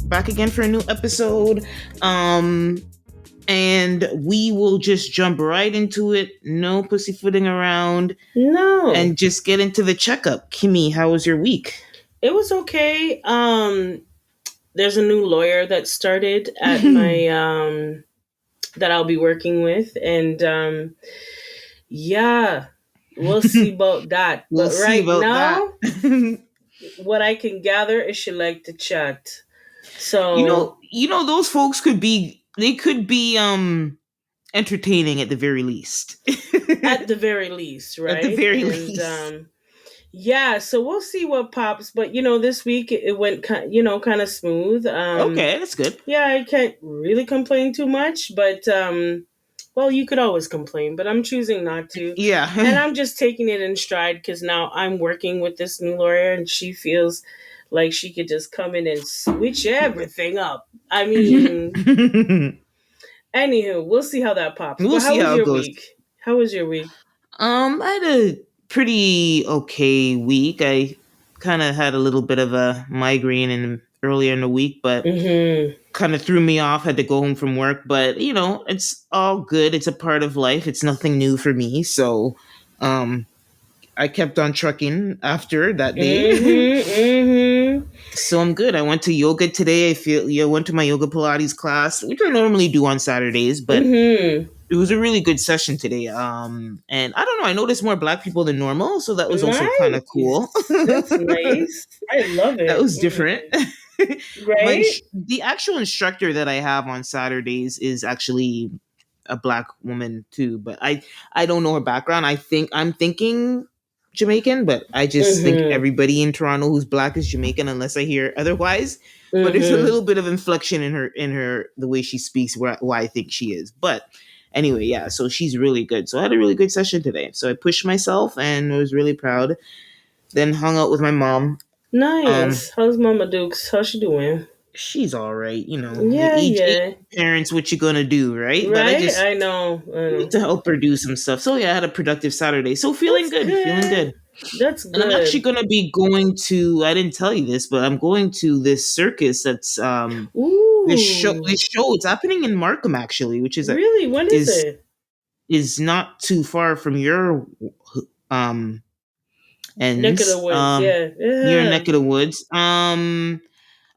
Back again for a new episode. And we will just jump right into it. No pussyfooting around No, and just get into the checkup. Kimmy, how was your week? it was okay. There's a new lawyer that started at my that I'll be working with, and yeah, we'll see about that. We'll But see right about that. now, what I can gather is she like to chat. you So know, you know those folks could be entertaining at the very least. at the very least, At the right? very And least. yeah, so we'll see what pops. But this week it went kind of smooth. Okay, that's good. Yeah, I can't really complain too much, but well, you could always complain, but I'm choosing not to. And Yeah. I'm just taking it in stride because now I'm working with this new lawyer and she feels like she could just come in and switch everything up. I mean, anywho, we'll see how that pops. We'll But how see was how it your goes. week? How was your week? I had a pretty okay week. I kind of had a little bit of a migraine earlier in the week, but Mm-hmm. kind of threw me off. Had to go home from work, but it's all good. It's a part of life. It's nothing new for me. So, um, I kept on trucking after that day. Mm-hmm. Mm-hmm. So I'm good. I went to yoga today. I went to my yoga Pilates class, which I normally do on Saturdays, but Mm-hmm. it was a really good session today. And I don't know, I noticed more black people than normal, so that was also kind of cool. Nice. That's nice. I love That it. was different. Right? The actual instructor that I have on Saturdays is actually a black woman too, but I don't know her background. I'm thinking Jamaican, but I just think Mm-hmm. everybody in Toronto who's black is Jamaican unless I hear otherwise. But there's a Mm-hmm. little bit of inflection in her the way she speaks where why I think she is. But anyway, yeah, so she's really good. So I had a really good session today. So I pushed myself and was really proud. Then hung out with my mom. Um Nice. How's Mama Dukes? How's she doing? she's all right, Yeah, age yeah. parents, what you gonna do, right? But I Right? just I know. I need know. to help her do some stuff. So yeah, I had a productive Saturday. So feeling That's good, feeling good. good. That's And I'm actually good. gonna be going to, I didn't tell you this, but I'm going to this circus that's this Ooh. show. It's happening in Markham actually, which Really? When is is it? is not too far from your um Neck of the ends. woods. Yeah. Your Yeah. neck of the woods.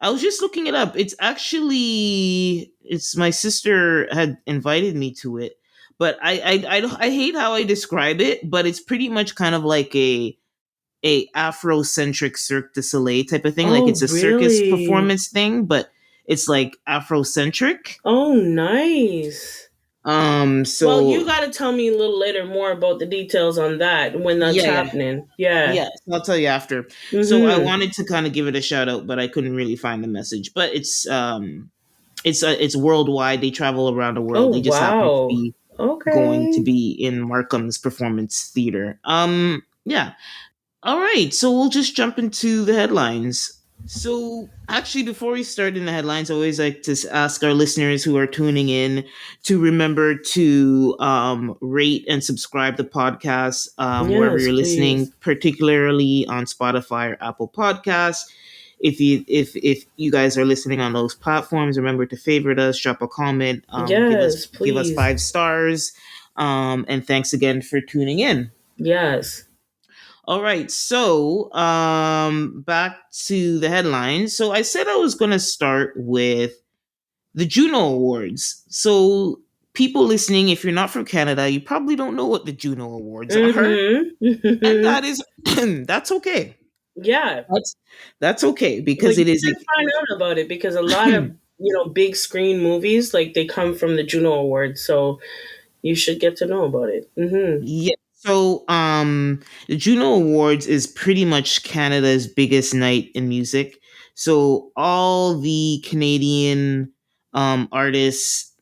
I was just looking it up. It's my sister had invited me to it, but I hate how I describe it, but it's pretty much kind of like a Afrocentric Cirque du Soleil type of thing. Like Oh, it's a circus really? performance thing, but it's like Afrocentric. Oh, nice. Well, you So got to tell me a little later more about the details on that when that's yeah, yeah. happening. Yeah. Yeah, I'll tell you after. So I Mm-hmm. wanted to kind of give it a shout out, but I couldn't really find the message. But it's worldwide. They travel around the Oh, world. They just happen to wow. be going to Okay. be in Markham's Performance Theater. Yeah. All right, so we'll just jump into the headlines. So, actually, before we start in the headlines, I always like to ask our listeners who are tuning in to remember to rate and subscribe the podcast wherever Yes, you're listening, please. particularly on Spotify or Apple Podcasts. If you guys are listening on those platforms, remember to favorite us, drop a comment, Yes, give us please. 5 stars, and thanks again for tuning in. Yes. All right, so back to the headlines. So I said I was going to start with the Juno Awards. So people listening, if you're not from Canada, you probably don't know what the Juno Awards are, and Mm-hmm. that is that's okay. Yeah. That's that's okay But because you it is should find out about it because a lot of, big screen movies, like they come from the Juno Awards. So you should get to know about it. Mm-hmm. yeah. So the Juno Awards is pretty much Canada's biggest night in music. So all the Canadian artists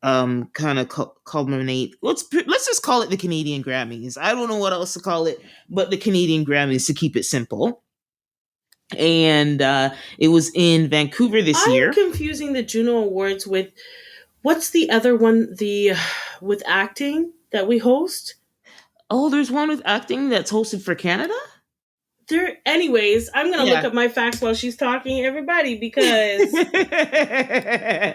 kind of culminate. Let's just call it the Canadian Grammys. I don't know what else to call it, but the Canadian Grammys to keep it simple. And it was in Vancouver this I'm year. confusing the Juno Awards with what's the other one, the with acting that we host? Oh, there's one with acting that's hosted for Canada. There, anyways, I'm gonna look Yeah. up my facts while she's talking, everybody, because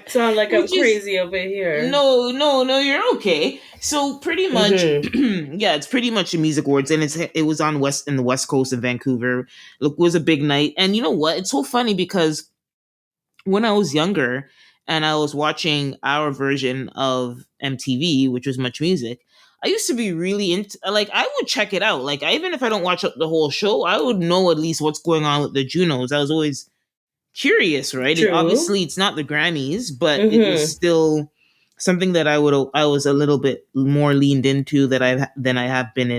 sound like I'm Which is crazy over here. no, no, no. You're okay. So pretty much, Mm-hmm. yeah, it's pretty much a music awards, and it was on west in the west coast of Vancouver. Look, it was a big night, and you know what? It's so funny because when I was younger and I was watching our version of MTV, which was Much Music, I used to be really into, like, I would check it out. Like, even if I don't watch the whole show, I would know at least what's going on with the Junos. I was always curious, right? It, True. obviously, it's not the Grammys, but it was Mm-hmm. still something that I was a little bit more leaned into that I than I have been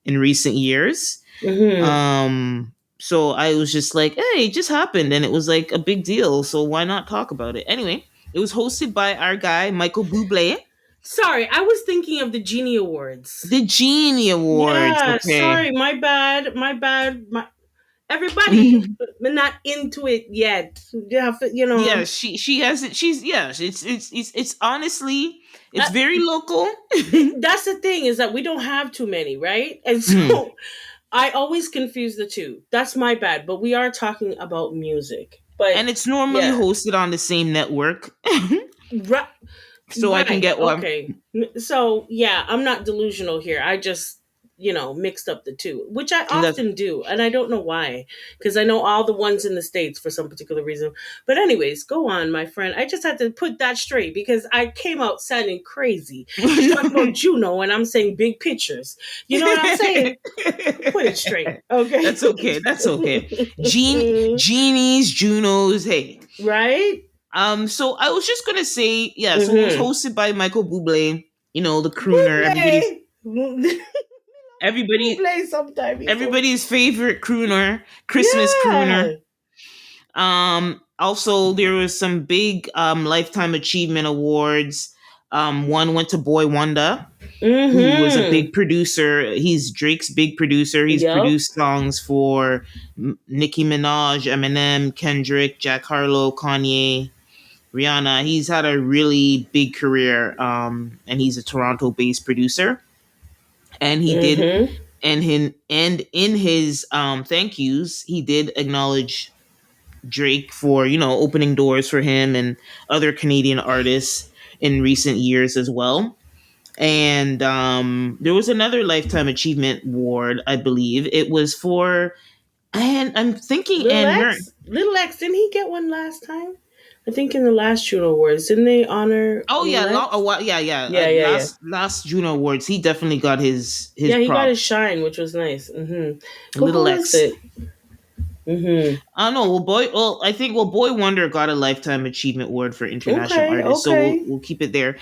in recent years. Mm-hmm. So I was just like, hey, it just happened and it was like a big deal. So why not talk about it? Anyway, it was hosted by our guy, Michael Bublé. Sorry, I was thinking of the Genie Awards. The Genie Awards. Yeah, Okay. sorry, my bad, my bad. Everybody, but not into it yet. Yeah, Yeah, she has it. She's yeah. It's honestly, it's that, very local. that's the thing is that we don't have too many, right? And Mhm. so I always confuse the two. That's my bad. But we are talking about music. But And it's normally yeah, hosted on the same network, right. so I can Right. get one. Okay. So yeah, I'm not delusional here. I just, mixed up the two, which I And that's often do, and I don't know why, because I know all the ones in the states for some particular reason. But anyways, go on, my friend. I just had to put that straight because I came out sounding crazy. She's talking about Juno, and I'm saying big pictures. You know what I'm saying? Put it straight, okay? That's okay. That's okay. Genies, Junos. Hey, Right? so I was just gonna say, yeah. So it was Mm-hmm. hosted by Michael Bublé. You know, the crooner. Buble. Everybody, Buble sometime. He's so everybody's favorite crooner, Christmas crooner. yeah. Also there was some big lifetime achievement awards. One went to Boy Wonder, who was a Mm-hmm. big producer. He's Drake's big producer. He's Yep. produced songs for Nicki Minaj, Eminem, Kendrick, Jack Harlow, Kanye, Rihanna. He's had a really big career, and he's a Toronto-based producer. And he did, Mm-hmm. and in his thank yous, he did acknowledge Drake for opening doors for him and other Canadian artists in recent years as well. And there was another Lifetime Achievement Award, I believe. It was for, and I'm thinking, Lil and we're, X. Lil X. Didn't he get one last time? I think in the last Juno Awards, didn't they honor oh yeah, Lil a X? while, yeah, yeah. Yeah, yeah, yeah. Last Juno Awards, he definitely got his Yeah, he got his props. shine, which was nice. Mm-hmm. But who Little was X. it? Mm-hmm. I don't know. Well, I think Boy Wonder got a Lifetime Achievement Award for international Okay, artist, so we'll okay. we'll keep it there.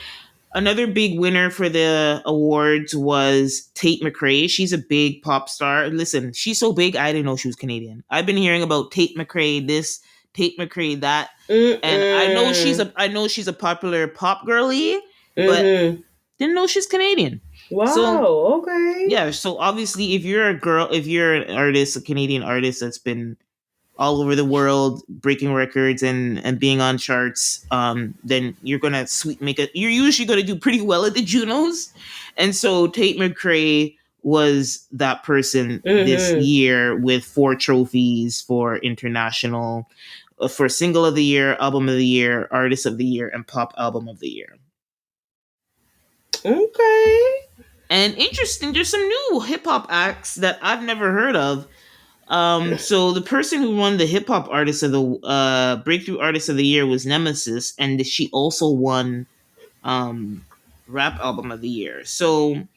Another big winner for the awards was Tate McRae. She's a big pop star. Listen, she's so big, I didn't know she was Canadian. I've been hearing about Tate McRae this, Tate McRae that, and Mm-mm. I know she's a popular pop girly, but Mm-hmm. didn't know she's Canadian. So Wow, okay. yeah, so obviously if you're an artist, a Canadian artist that's been all over the world, breaking records and being on charts, then you're gonna sweet make it. You're usually gonna do pretty well at the Junos, and so Tate McRae was that person this Mm-hmm. year with 4 trophies for international, for single of the year, album of the year, artist of the year, and pop album of the year. Okay. And interesting, there's some new hip hop acts that I've never heard of. So the person who won the hip hop artist of the breakthrough artist of the year was Nemesis, and she also won um rap album of the year. So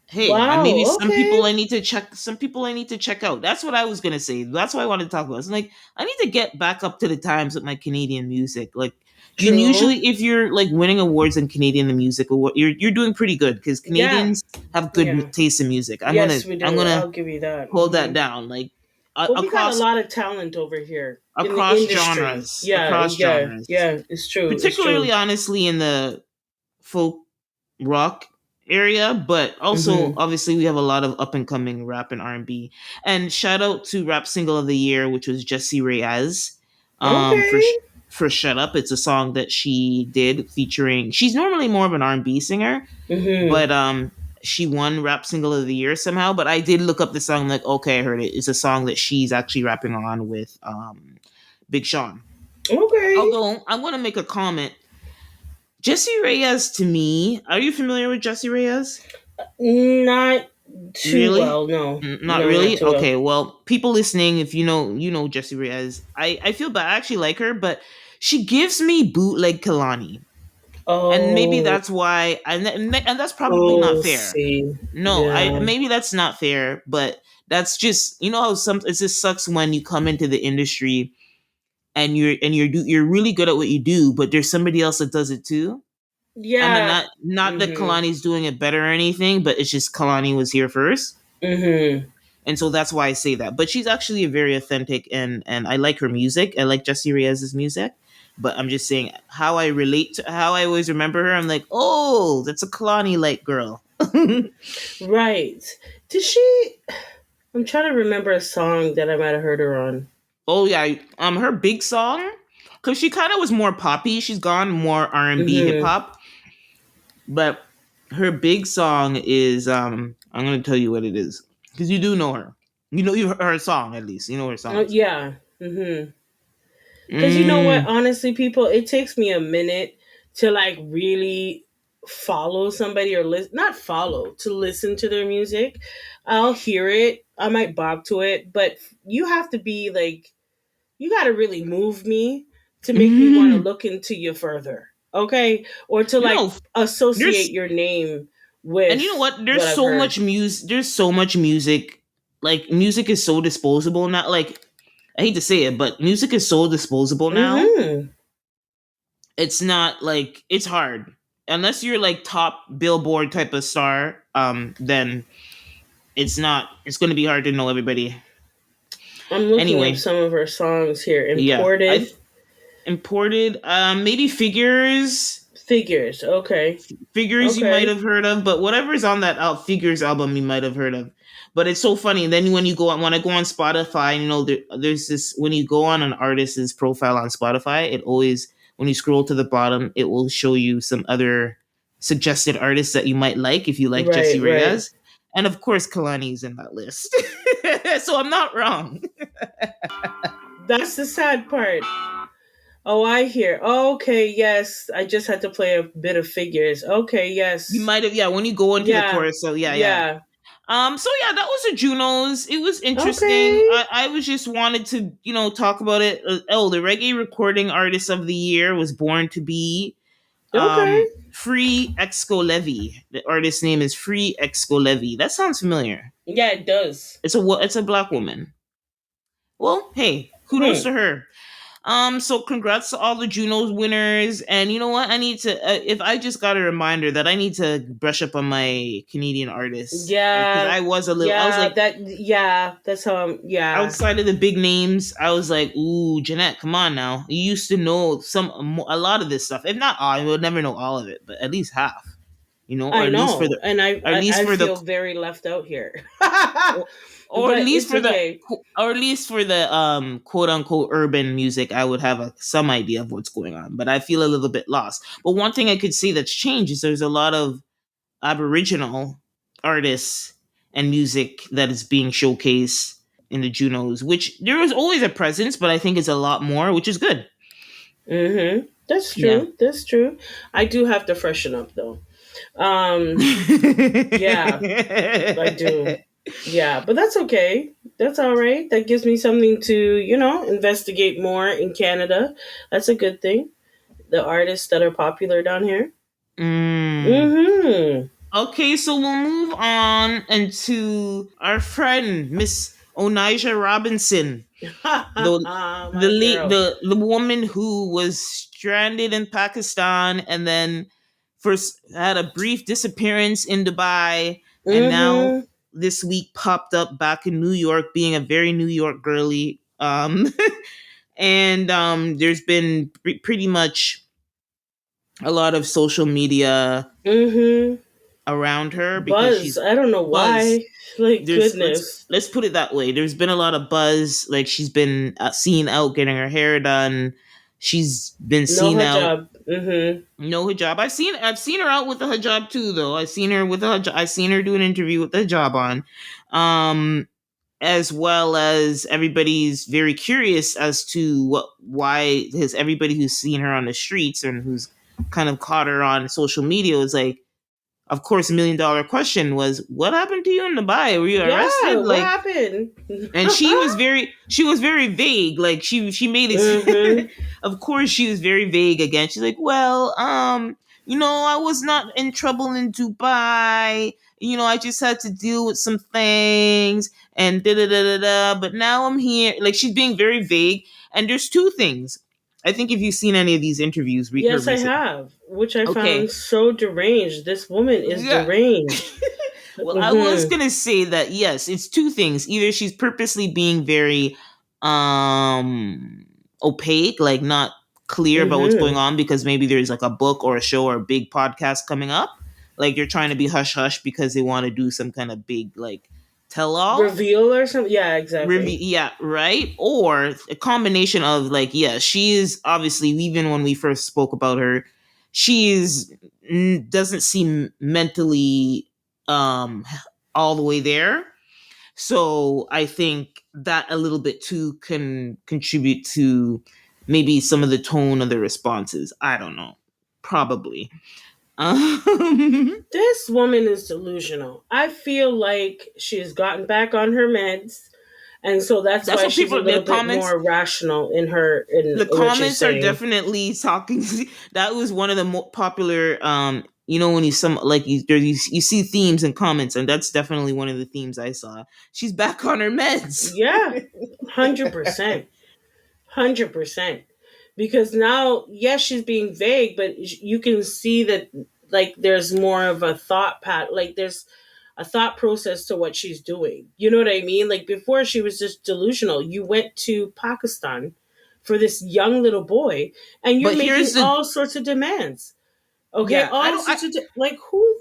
hey, maybe Wow, some okay. people I need to check. Some people I need to check out. That's what I was gonna say. That's what I wanted to talk about. It's like I need to get back up to the times with my Canadian music. Like you True. usually, if you're like winning awards in Canadian music, or you're doing pretty good because Yeah. Canadians have good Yeah. taste in music. Yes, we I'm do. gonna I'll give you that. hold that Hmm. down. Like Well, we got a across lot of talent over here in the across industry. genres, Yeah, across yeah, genres. yeah. It's true. It's Particularly, true. honestly, in the folk rock area, but also Hmm. obviously we have a lot of up and coming rap and R&B. And shout out to rap single of the year, which was Jessie Reyes, for Okay. for Shut Up. It's a song that she did featuring. She's normally more of an R&B singer, Hmm. but she won rap single of the year somehow. But I did look up the song. I'm like, okay, I heard it. It's a song that she's actually rapping on with Big Sean. Okay. Although I'm gonna make a comment. Jesse Reyes to me. Are you familiar with Jesse Reyes? Not too Really? well. No, Not no, not really. too well. Okay. Well, people listening, if you know Jesse Reyes. I feel bad. I actually like her, but she gives me bootleg Kalani, and maybe Oh, that's why. And that's probably not oh, fair. see, No, I yeah, maybe that's not fair, but that's just how some it just sucks when you come into the industry and you're really good at what you do, but there's somebody else that does it too. And then yeah. not that Mhm, Kalani's doing it better or anything, but it's just Kalani was here first. mhm. And so that's why I say that. But she's actually very authentic, and I like her music. I like Jessie Reyez's music. But I'm just saying how I relate to how I always remember her. I'm like, oh, that's a Kalani like girl. Right. Did she? I'm trying to remember a song that I might have heard her on. Oh yeah, her big song, because she kind of was more poppy. She's gone more R&B hip Mhm. hop, but her big song is I'm gonna tell you what it is because you do know her. You know her song at least. You know her Oh songs. yeah. Mhm. Because you know what? Mm, Honestly, people, it takes me a minute to like really follow somebody or listen, not follow, to listen to their music. I'll hear it, I might bob to it, but you have to be like, you got to really move me to make me want to mm. look into you further. Okay. Or to You like know, associate there's your name and you know with what? There's what I've so heard. much music. There's so much music. Like music is so disposable now. Like I hate to say it, but music is so disposable now. Hmm. It's not like it's hard unless you're like top Billboard type of star. Then it's not. It's going to be hard to know everybody. I'm looking up Anyway, some of her songs here. yeah, I Imported imported maybe figures. figures. Okay. Figures you might Okay. have heard of, but whatever's on that Figures album you might have heard of. But it's so funny. And then when you go on, when I go on Spotify, there's this when you go on an artist's profile on Spotify, it always when you scroll to the bottom, it will show you some other suggested artists that you might like if you like Jesse Right, right. Reyes. And of course, Kalani's in that list. So I'm not wrong. That's the sad part. Oh, I hear. Okay, yes. I just had to play a bit of figures. Okay, You yes. might have, yeah, when you go into the Yeah. chorus. So yeah, yeah. Yeah. So yeah, that was a Junos. It was interesting. Okay. I was just wanted to, talk about it. Oh, the reggae recording artist of the year was born to be Okay. Free Exco Levy. The artist's name is Free Exco Levy. That sounds familiar. Yeah, it does. It's a black woman. Well, hey, kudos Hmm. to her. So congrats to all the Junos winners. And you know what? I need to, if I just got a reminder that I need to brush up on my Canadian artists. Because Yeah. I was Yeah, like, that's how yeah. outside of the big names, I was like, ooh, Jeanette, come on now. You used to know a lot of this stuff. If not all, I would never know all of it, but at least half, or I at least for know. the, And or at least I for the, feel very left out here. or at But least it's for the, okay. or at least for the quote unquote urban music, I would have some idea of what's going on. But I feel a little bit lost. But one thing I could say that's changed is there's a lot of Aboriginal artists and music that is being showcased in the Junos, which there was always a presence, but I think it's a lot more, which is good. Mhm. That's Yeah. true. That's true. I do have to freshen up though. Um yeah, I do. Yeah, but that's okay. That's all right. That gives me something to, investigate more in Canada. That's a good thing. The artists that are popular down here. Mm. Mhm. Okay, so we'll move on into our friend Miss Onijah Robinson, the My girl. the woman who was stranded in Pakistan and then first had a brief disappearance in Dubai, and now Mhm. this week popped up back in New York, being a very New York girly. And there's been pretty much a lot of social media Mhm. around her because Buzz. she's I don't know buzz. why. Like There's goodness. let's put it that way. There's been a lot of buzz. Like she's been seen out getting her hair done. She's been No seen out. hijab. Mm-hmm. No hijab. I've seen her out with the hijab too, though. I've seen her with a hijab. I've seen her do an interview with the hijab on. As well as everybody's very curious as to why, because everybody who's seen her on the streets and who's kind of caught her on social media is like, of course, $1 million question was, what happened to you in Dubai? Were you Yeah, arrested? what Like, happened? and she was very vague. Like, she made it. Mm-hmm. Of course, she was very vague again. She's like, well, I was not in trouble in Dubai. I just had to deal with some things and da da da da da. But now I'm here. Like, she's being very vague. And there's two things. I think if you've seen any of these interviews, her Yes, I recent. have, which I found Okay. so deranged. This woman is Yeah. deranged. Well, I was Mm-hmm. gonna say that yes, it's two things. Either she's purposely being very opaque, like not clear about what's going Mm-hmm. on because maybe there's like a book or a show or a big podcast coming up. Like you're trying to be hush hush because they want to do some kind of big like tell all Reveal or something. Yeah, review. exactly. Yeah, right. Or a combination of like, yeah, she is obviously, even when we first spoke about her, she is doesn't seem mentally um all the way there. So I think that a little bit too can contribute to maybe some of the tone of the responses. I don't know. Probably. um This woman is delusional. I feel like she's gotten back on her meds, and so that's that's why what she's a people, the little bit comments more rational in her the in what she's comments are saying. definitely talking. That was one of the more popular, when you some like you see themes and comments, and that's definitely one of the themes I saw. She's back on her meds. Yeah, 100%. 100%. Because now, yes, she's being vague, but you can see that, like, there's more of a thought pat, like, there's a thought process to what she's doing. You know what I mean? Like, before she was just delusional. You went to Pakistan for this young little boy, and you're But making here's the all sorts of demands. Okay, yeah, I all don't I sorts of like who?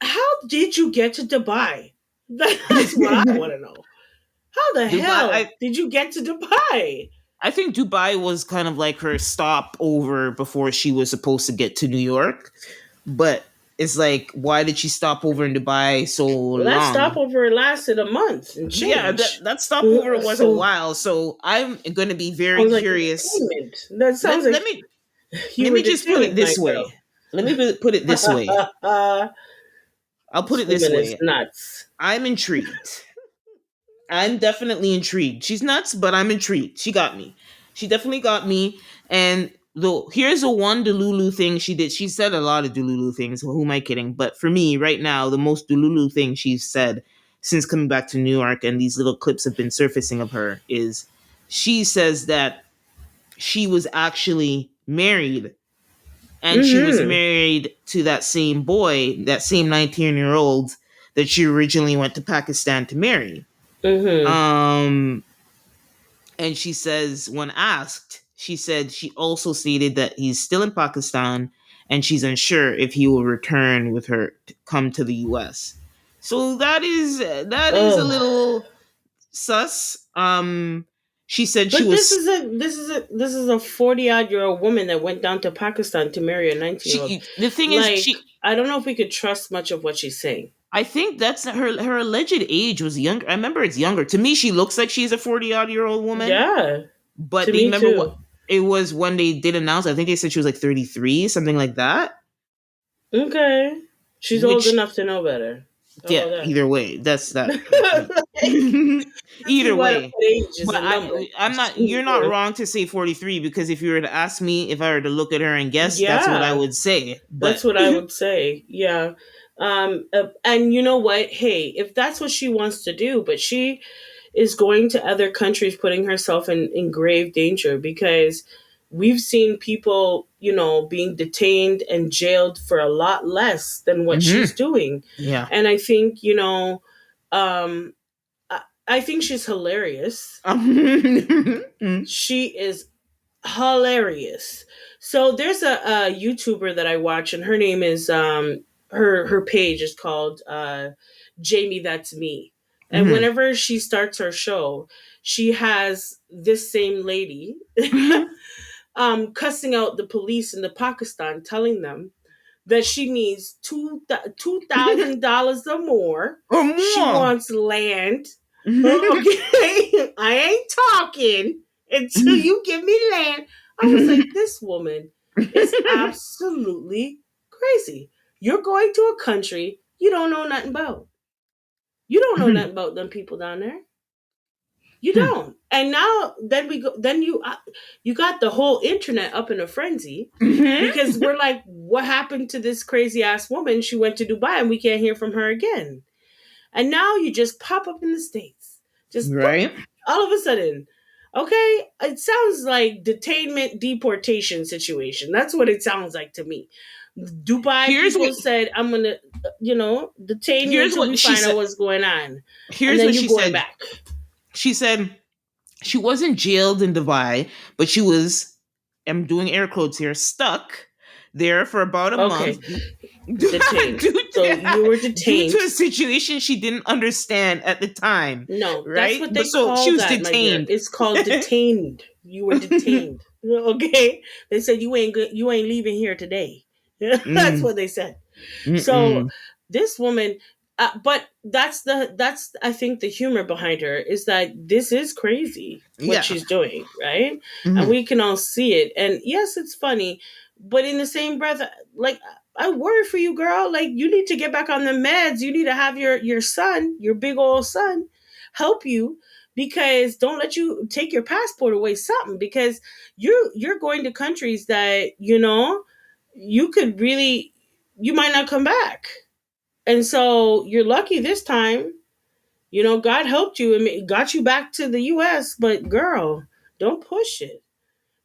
How did you get to Dubai? That's what I want to know. How the Dubai. hell did you get to Dubai? I think Dubai was kind of like her stop over before she was supposed to get to New York. But it's like, why did she stop over in Dubai so Well, that long? stopover lasted a month and Yeah, that change. that stopover was a So while. So I'm going to be very sounds like curious. entertainment. That sounds Let like let me you let were me just put it detained, my this way. girl. Let me put it this way. I'll put This it this woman is way. nuts. I'm intrigued. I'm definitely intrigued. She's nuts, but I'm intrigued. She got me. She definitely got me. And here's the one Delulu thing she did. She said a lot of Delulu things. Who am I kidding? But for me, right now, the most Delulu thing she's said since coming back to New York, and these little clips have been surfacing of her, is she says that she was actually married, and she was Mm-hmm. married to that same boy, that same 19-year-old that she originally went to Pakistan to marry. Mm-hmm. Um, and she says, when asked, she said she also stated that he's still in Pakistan and she's unsure if he will return with her to come to the US. So that is a Oh. little sus. She said she But this was is a 40-odd-year-old woman that went down to Pakistan to marry a 19-year-old. she the thing is Like, she I don't know if we could trust much of what she's saying. I think that's her alleged age was younger. I remember it's younger. To me, she looks like she's a 40-odd-year-old woman. Yeah, But to they me remember what too. it was when they did announce. I think they said she was like 33, something like that. Okay. She's old Which, enough to know better. How yeah, about either way, that's that. that? Since you Either want to way, put age as but a number. I'm not. You're not wrong to say 43 because if you were to ask me, if I were to look at her and guess, that's what I Yeah, would say. that's But what I would say. Yeah. And you know what? Hey, if that's what she wants to do, but she is going to other countries, putting herself in grave danger because we've seen people, being detained and jailed for a lot less than what hmm she's doing. yeah. And I think, um, I think she's hilarious. She is hilarious. So there's a YouTuber that I watch, and her name is her page is called Jamie That's Me. And hmm whenever she starts her show, she has this same lady cussing out the police in the Pakistan, telling them that she needs $2,000 or more. or She more. wants land. Okay, I ain't talking until you give me land. I was like, this woman is absolutely crazy. You're going to a country you don't know nothing about. You don't know nothing about them people down there. You don't. And now then we go. Then you got the whole internet up in a frenzy because we're like, what happened to this crazy ass woman? She went to Dubai and we can't hear from her again. And now you just pop up in the States. Just boop, Right? all of a sudden. Okay, it sounds like detainment deportation situation. That's what it sounds like to me. Dubai Here's what people said, I'm gonna, detain you here's until we what she find out said. what's going on, and Here's then what you she going said. back. She said she wasn't jailed in Dubai, but she was, I'm doing air quotes here, stuck there for about a Okay, month detained. So you were due to detained. a situation she didn't understand at the time, No, that's right? what But they so she call was that, my dear. detained. It's called detained. You were detained. Okay, they said you ain't good. You ain't leaving here today. That's Mm, what they said. So mm-mm. this woman, but that's I think the humor behind her is that this is crazy what Yeah. she's doing, right? And Mhm. we can all see it. And yes, it's funny, but in the same breath, like I worry for you, girl. Like you need to get back on the meds. You need to have your son, your big old son, help you because don't let you take your passport away something because you're going to countries that you could really you might not come back. And so you're lucky this time. God helped you and got you back to the US, but girl, don't push it.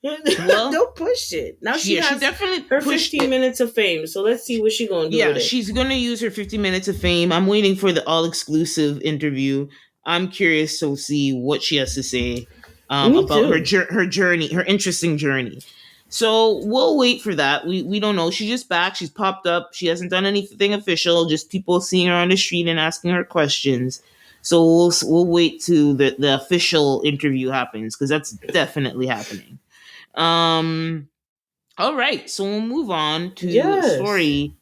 Well, Don't push it. Now she yeah, she has definitely her pushed 15 it. minutes of fame. So let's see what she going to do with Yeah, it. she's gonna use her 50 minutes of fame. I'm waiting for the all exclusive interview. I'm curious to see what she has to say Me about too. her journey, her interesting journey. So we'll wait for that. We don't know. She's just back. She's popped up. She hasn't done anything official. Just people seeing her on the street and asking her questions. So we'll wait to the official interview happens because that's definitely happening. Um. All right. So we'll move on to a Yes. story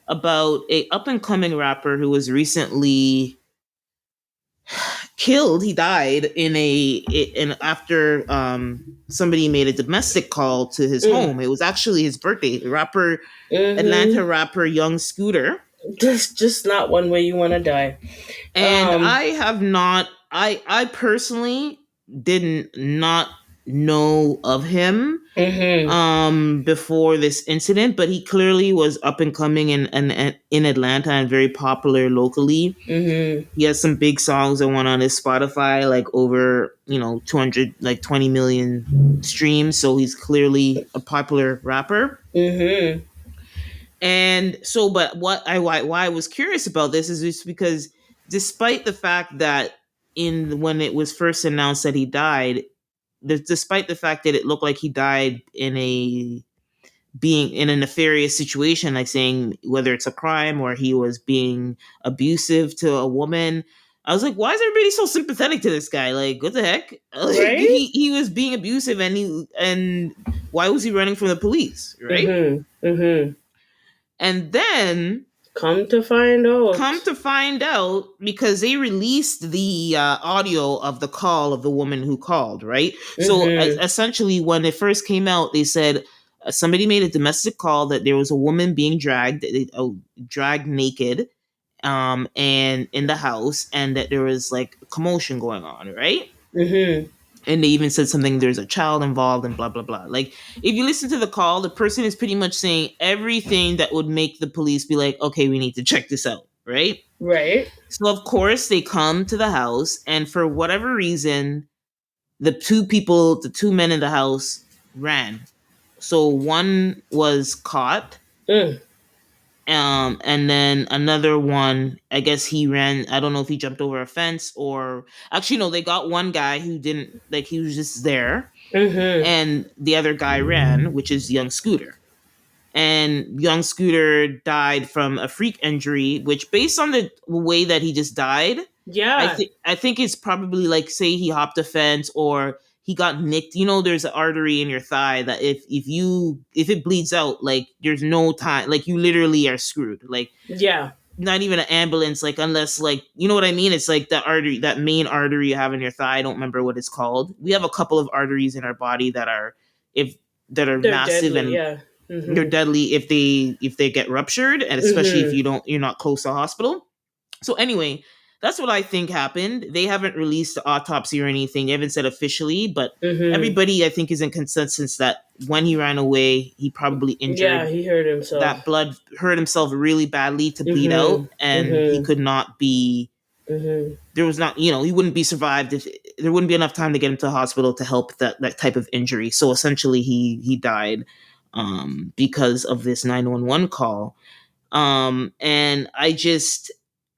about a up and coming rapper who was recently killed. He died in after somebody made a domestic call to his Mm. home. It was actually his birthday. The rapper, Atlanta Mm-hmm. rapper Young Scooter. That's just not one way you want to die. And Um. I have not I personally didn't not know of him Mm-hmm. before this incident, but he clearly was up and coming in Atlanta and very popular locally. Mm-hmm. He has some big songs that went on his Spotify, like over 200, like 20 million streams. So he's clearly a popular rapper. Mm-hmm. And so, but why I was curious about this is just because, despite the fact that in when it was first announced that he died, despite the fact that it looked like he died in a being in a nefarious situation, like saying whether it's a crime or he was being abusive to a woman. I was like, why is everybody so sympathetic to this guy? Like, what the heck? Like, Right? he was being abusive, and why was he running from the police, right? Mm-hmm. Mm-hmm. And then Come to find come out. to find out, because they released the audio of the call of the woman who called, right? So Mm-hmm. essentially, when it first came out, they said somebody made a domestic call that there was a woman being dragged naked, and in the house, and that there was like a commotion going on, right? Mm-hmm. And they even said something, there's a child involved and blah blah blah. Like, if you listen to the call, the person is pretty much saying everything that would make the police be like, okay, we need to check this out, right? Right? So of course they come to the house, and for whatever reason, the two men in the house ran. So one was caught, Mm. and then another one, I guess he ran. I don't know if he jumped over a fence, or actually no, they got one guy who didn't, like, he was just there, Mm-hmm. and the other guy ran, which is Young Scooter. And Young Scooter died from a freak injury, which, based on the way that he just died, Yeah. I think it's probably like, say he hopped a fence or he got nicked. You know, there's an artery in your thigh that if it bleeds out, like there's no time, like you literally are screwed. Like Yeah. not even an ambulance, like unless, like, you know what I mean? It's like that artery, that main artery you have in your thigh. I don't remember what it's called. We have a couple of arteries in our body that are, if that are They're massive, deadly. and Yeah. they're Mhm. deadly if they get ruptured, and especially if Mhm. you're not close to hospital. So anyway, that's what I think happened. They haven't released the autopsy or anything. They haven't said officially, but Mhm. everybody I think is in consensus that when he ran away, he probably Yeah, injured, he hurt that himself. blood hurt himself really badly to bleed out, Mhm. and he Mhm. could not be, Mhm. there was not, he wouldn't be survived if there wouldn't be enough time to get him to the hospital to help that type of injury. So essentially he died because of this 911 call. And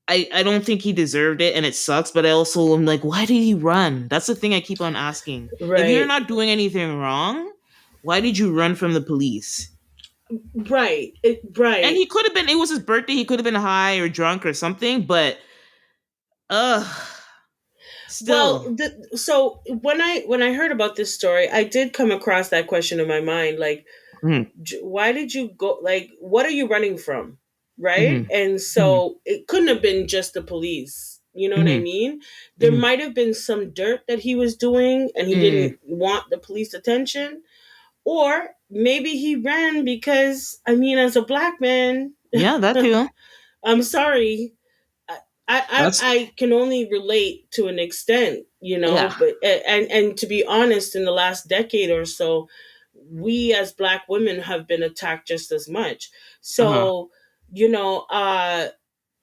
I don't think he deserved it, and it sucks, but I also am like, why did he run? That's the thing I keep on asking. If you're Right. not doing anything wrong, why did you run from the police? Right. And Right. he could have been, it was his birthday, he could have been high or drunk or something, but uh Well, still. so when I heard about this story, I did come across that question in my mind, like, Mm, why did you go? Like, what are you running from? Right? mhm, And mhm, so it couldn't have been just the police. You know what I mhm, mean? There mhm, might have been some dirt that he was doing and he mm. didn't want the police attention. Or maybe he ran because, I mean, as a black man, Yeah, that too. I'm sorry, That's I can only relate to an extent, yeah. but and to be honest, in the last decade or so, we as black women have been attacked just as much. Uh-huh. So,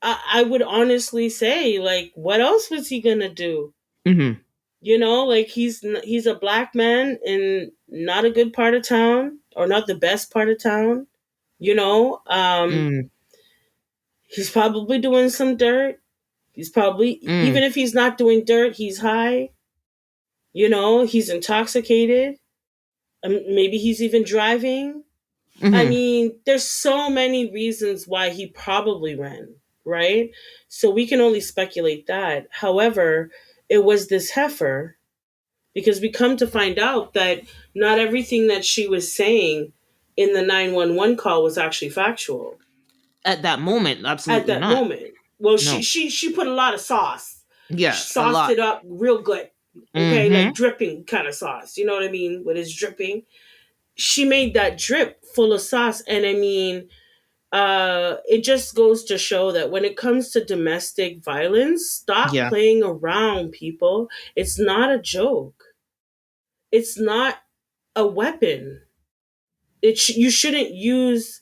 I would honestly say, like, what else was he gonna do? Mhm. Like, he's a black man in not a good part of town, or not the best part of town. You know, Mm. he's probably doing some dirt. He's probably, Mm. even if he's not doing dirt, he's high. He's intoxicated. Maybe he's even driving. I Mhm. mean, there's so many reasons why he probably ran, right? So we can only speculate that. However, it was this heifer, because we come to find out that not everything that she was saying in the 911 call was actually factual At that moment, at absolutely that not. moment. Well, she No. she she put a lot of sauce. Yeah, She a sauced lot. it up real good. Okay, like Mhm. dripping kind of sauce. You know what I mean? When it's dripping, she made that drip full of sauce, and I mean, it just goes to show that when it comes to domestic violence, stop Yeah. playing around, people. It's not a joke. It's not a weapon. You shouldn't use,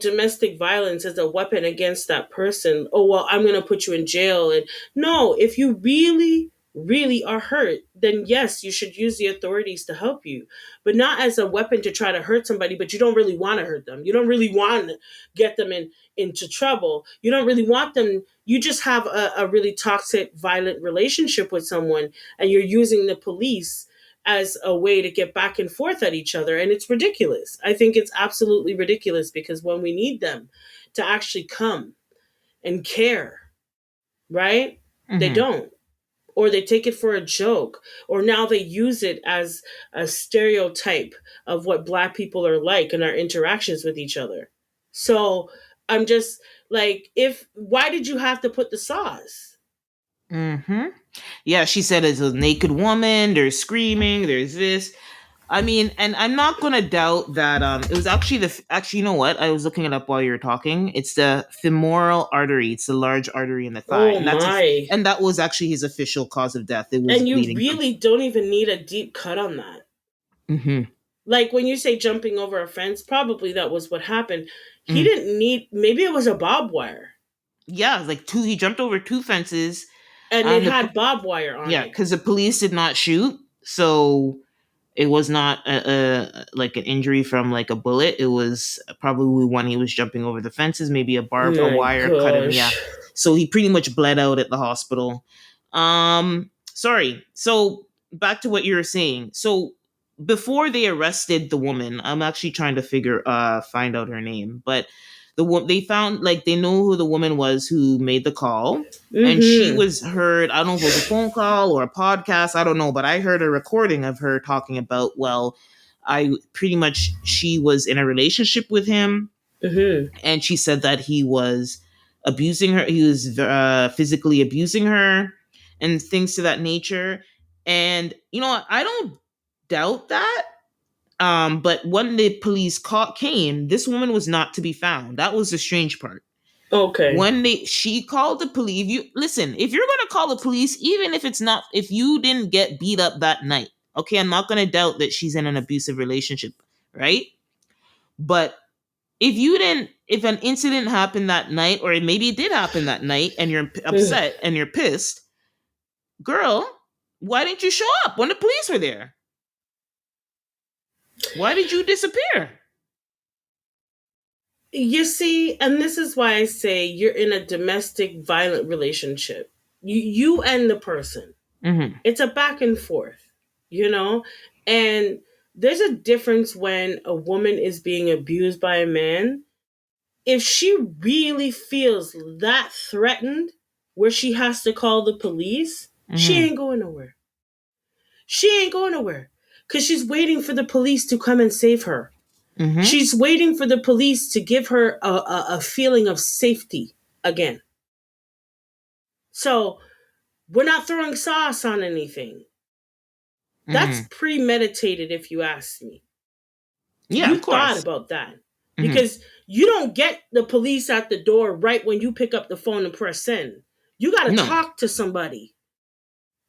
domestic violence as a weapon against that person. Oh, well, I'm going to put you in jail. And no, if you really really are hurt, then yes, you should use the authorities to help you, but not as a weapon to try to hurt somebody. But you don't really want to hurt them. You don't really want to get them into trouble. You don't really want them. You just have a really toxic violent relationship with someone, and you're using the police as a way to get back and forth at each other. And it's ridiculous. I think it's absolutely ridiculous, because when we need them to actually come and care, right? They Mhm. don't. Or they take it for a joke. Or now they use it as a stereotype of what black people are like in our interactions with each other. So I'm just like, why did you have to put the sauce? Mhm. Yeah, she said it's a naked woman, there's screaming, there's this. I mean, and I'm not gonna doubt that it was actually actually, you know what? I was looking it up while you were talking. It's the femoral artery. It's the large artery in the thigh. Oh my. And that was actually his official cause of death. It was And you bleeding from. really don't even need a deep cut on that. Mhm. Like, when you say jumping over a fence, probably that was what happened. He Mm. didn't need, maybe it was a barbed wire, Yeah, like two he jumped over two fences. and it And had barbed wire on yeah, it. cuz the police did not shoot. So it was not like an injury from like a bullet. It was probably when he was jumping over the fences, maybe a My wire cut him. Yeah, gosh. so he pretty much bled out at the hospital. Sorry. So back to what you were saying. So before they arrested the woman, I'm actually trying to find out her name, but They found, like, they know who the woman was who made the call, and she Mm-hmm. was heard. I don't know if it was a phone call or a podcast. I don't know, but I heard a recording of her talking about, well, I pretty much she was in a relationship with him, Mm-hmm. and she said that he was abusing her. He was physically abusing her and things to that nature. And I don't doubt that. But when the police came, this woman was not to be found. That was the strange part. Okay. When she called the police, you listen. If you're gonna call the police, even if it's not, if you didn't get beat up that night, okay, I'm not gonna doubt that she's in an abusive relationship, right? But if an incident happened that night, or maybe it did happen that night, and you're upset and you're pissed, girl, why didn't you show up when the police were there? Why did you disappear? You see, and this is why I say you're in a domestic violent relationship. You and the person. Mm-hmm. It's a back and forth, you know? And there's a difference when a woman is being abused by a man. If she really feels that threatened where she has to call the police, she Mm-hmm. ain't going nowhere. She ain't going nowhere because she's waiting for the police to come and save her. Mm-hmm. She's waiting for the police to give her a feeling of safety again. So we're not throwing sauce on anything. That's Mm-hmm. premeditated, if you ask me. Yeah, of You thought course. about that Mm-hmm. because you don't get the police at the door right when you pick up the phone and press send. You got to No. talk to somebody.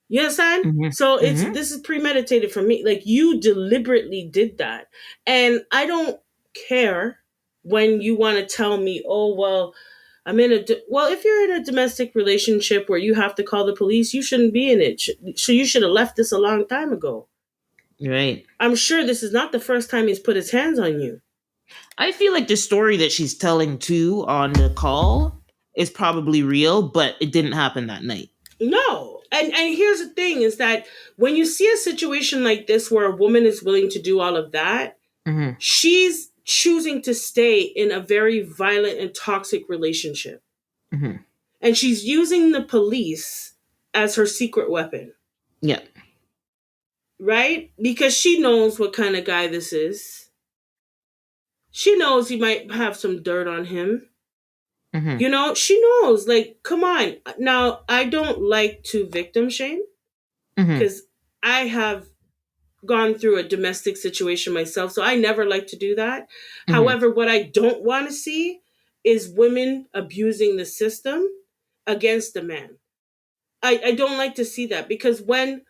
You understand? Mm-hmm. So it's Mm-hmm. this is premeditated for me. Like you deliberately did that, and I don't care when you want to tell me, "Oh well, well." If you're in a domestic relationship where you have to call the police, you shouldn't be in it. So you should have left this a long time ago. Right. I'm sure this is not the first time he's put his hands on you. I feel like the story that she's telling too on the call is probably real, but it didn't happen that night. No. And here's the thing is that when you see a situation like this where a woman is willing to do all of that, Mm-hmm. she's choosing to stay in a very violent and toxic relationship. Mm-hmm. And she's using the police as her secret weapon, Yeah. right? Because she knows what kind of guy this is. She knows he might have some dirt on him. Mm-hmm. You know, she knows, like, come on. Now, I don't like to victim shame Mm-hmm. because I have gone through a domestic situation myself, so I never like to do that. Mm-hmm. However, what I don't want to see is women abusing the system against the man. I don't like to see that because when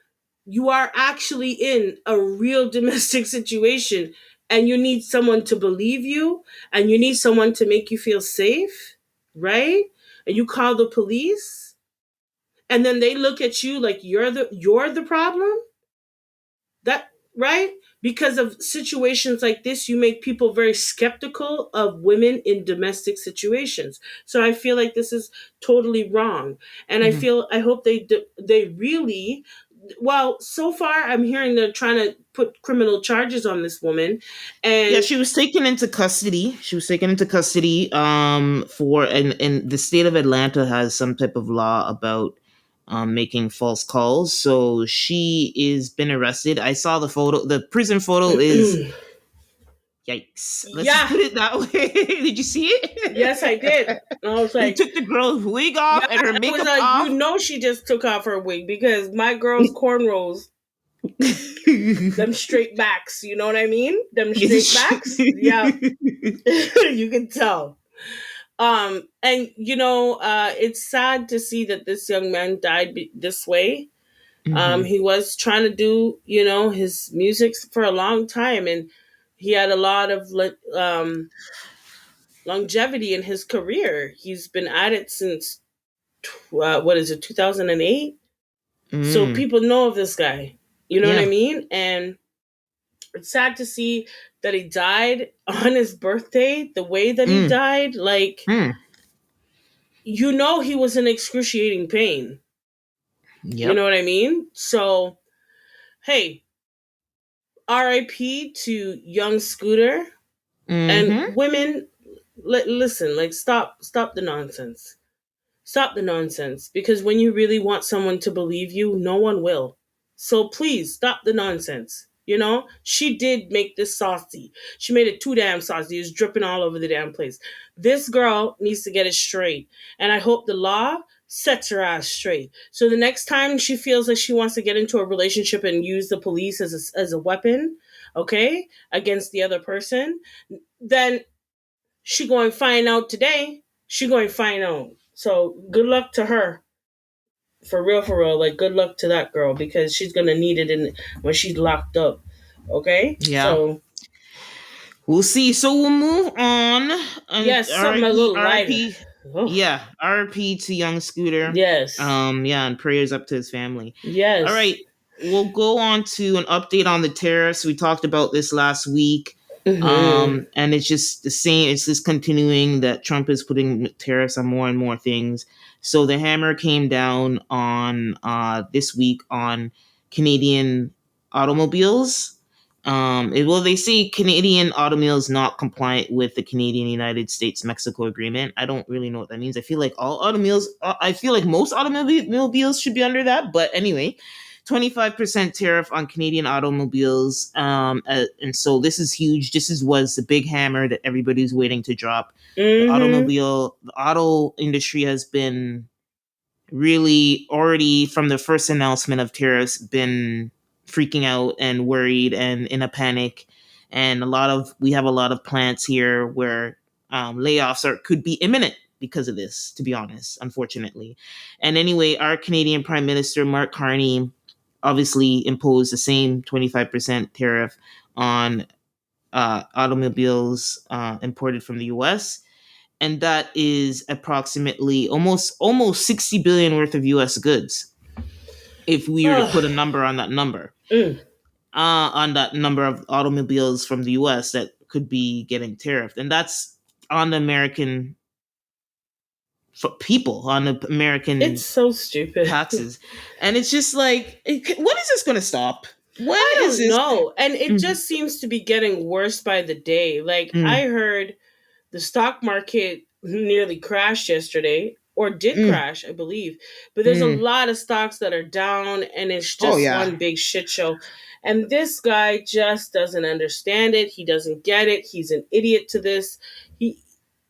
you are actually in a real domestic situation and you need someone to believe you and you need someone to make you feel safe, right? And you call the police and then they look at you like you're the problem, that right, because of situations like this you make people very skeptical of women in domestic situations. So I feel like this is totally wrong, and Mm-hmm. I hope they really, well, so far I'm hearing they're trying to put criminal charges on this woman. Yeah, And she was taken into custody. She was taken into custody for and the state of Atlanta has some type of law about making false calls. So she is been arrested. I saw the photo. The prison photo is yikes. Let's just yeah, put it that way. Did you see yes I did. it? I was They like, took the girl's wig yeah, off and her I was makeup like, you off. know, she just took off her wig because my girl's cornrows, them straight backs, you know what I mean? Them straight backs. Yeah. You can tell. And it's sad to see that this young man died this way. Mhm. He was trying to do, his music for a long time, and he had a lot of longevity in his career. He's been at it since what is it, 2008? So Mm. people know of this guy. You know what I Yeah. mean? And it's sad to see that he died on his birthday the way that he Mm. died. Like, Mm. he was in excruciating pain. You know Yep. what I mean? So, hey, RIP to young Scooter. And Mhm. women, listen, like stop the nonsense. Stop the nonsense, because when you really want someone to believe you, no one will. So please stop the nonsense. You know, she did make this saucy. She made it too damn saucy. It was dripping all over the damn place. This girl needs to get it straight. And I hope the law sets her ass straight. So the next time she feels like she wants to get into a relationship and use the police as a weapon, okay, against the other person, then she going to find out today. She going to find out. So good luck to her. For real. Like good luck to that girl, because she's gonna need it in when she's locked up. Okay, Yeah. so We'll see. So we'll move on. yes, something a R.I.P. little lighter. R.I.P. Oh, Yeah, R.I.P. to young Scooter. yes, Yeah, and prayers up to his family. All yes. right, we'll go on to an update on the tariffs. We talked about this last week. Mm-hmm. And it's just the same. It's just continuing that Trump is putting tariffs on more and more things. So the hammer came down on this week on Canadian automobiles. Well, they say Canadian automobiles not compliant with the Canadian United States Mexico agreement. I don't really know what that means. I feel like all automobiles. I feel like most automobiles should be under that. But anyway, 25% tariff on Canadian automobiles. And so this is huge. Was the big hammer that everybody's waiting to drop. Mm-hmm. The auto industry has been really already from the first announcement of tariffs been freaking out and worried and in a panic. And we have a lot of plants here where layoffs could be imminent because of this, to be honest, unfortunately. And anyway, our Canadian Prime Minister Mark Carney obviously imposed the same 25% tariff on automobiles imported from the US, and that is approximately almost 60 billion worth of US goods if we were to put a Oh, number on that number, mm. on that number of automobiles from the US that could be getting tariffed. And that's on the American for people, on the It's American so stupid. taxes. And it's just like, when is this going to stop? When I is don't this? know, and it Mm, just seems to be getting worse by the day. Like I mm, heard the stock market nearly crashed yesterday, or did mm, crash, I believe. But there's a mm. lot of stocks that are down, and it's Oh, just yeah. one big shit show. And this guy just doesn't understand it. He doesn't get it. He's an idiot to this. He,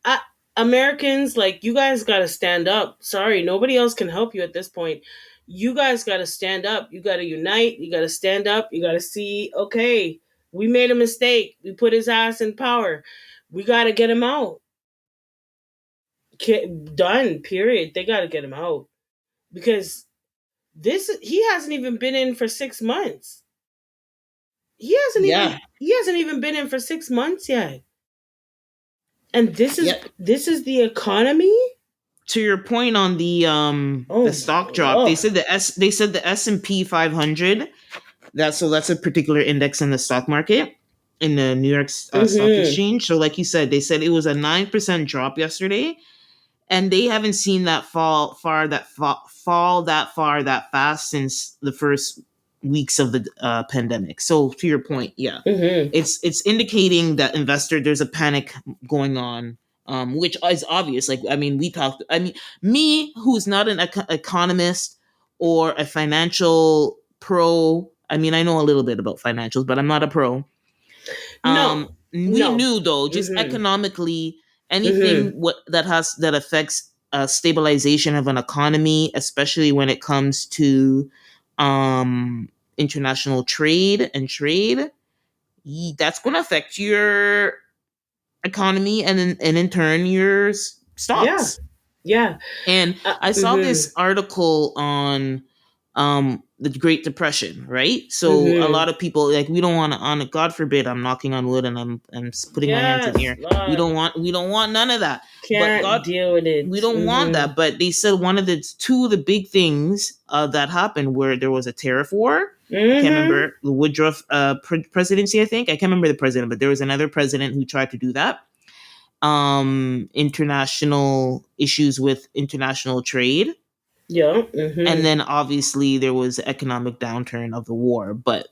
I, Americans, like you guys got to stand up. Sorry, nobody else can help you at this point. You guys got to stand up. You got to unite. You got to stand up. You got to see, okay, we made a mistake. We put his ass in power. We got to get him out. Done. Period. They got to get him out, because this he hasn't even been in for 6 months. Yeah. He hasn't even been in for 6 months yet. And Yep. this is the economy. To your point on the Oh my stock drop, lord. they said the S&P 500, that's a particular index in the stock market in the New York Stock Mm-hmm. Exchange. So like you said, they said it was a 9% drop yesterday, and they haven't seen that fall that far that fast since the first weeks of the pandemic. So to your point, yeah, Mm-hmm. it's indicating that there's a panic going on, which is obvious. Like I mean, me who's not an economist or a financial pro. I mean, I know a little bit about financials, but I'm not a pro. No. We No. knew though, just Mm-hmm. economically, anything Mm-hmm. that affects stabilization of an economy, especially when it comes to um, international trade, that's going to affect your economy and in turn your Yeah. stocks. Yeah. And I saw Mm-hmm. this article on the Great Depression, right? So a Mm-hmm. lot of people like we don't want to on God forbid, I'm knocking on wood and I'm putting my hands in the Yes, air. Lord. We don't want none of that. But Can't God, deal with we it. don't want Mm-hmm. that. But they said one of the two of the big things that happened where there was a tariff war. I can't Mm-hmm. remember the Woodruff presidency. I think I can't remember the president, but there was another president who tried to do that. International issues with international trade, Yeah. and Mm-hmm. then obviously there was the economic downturn of the war. But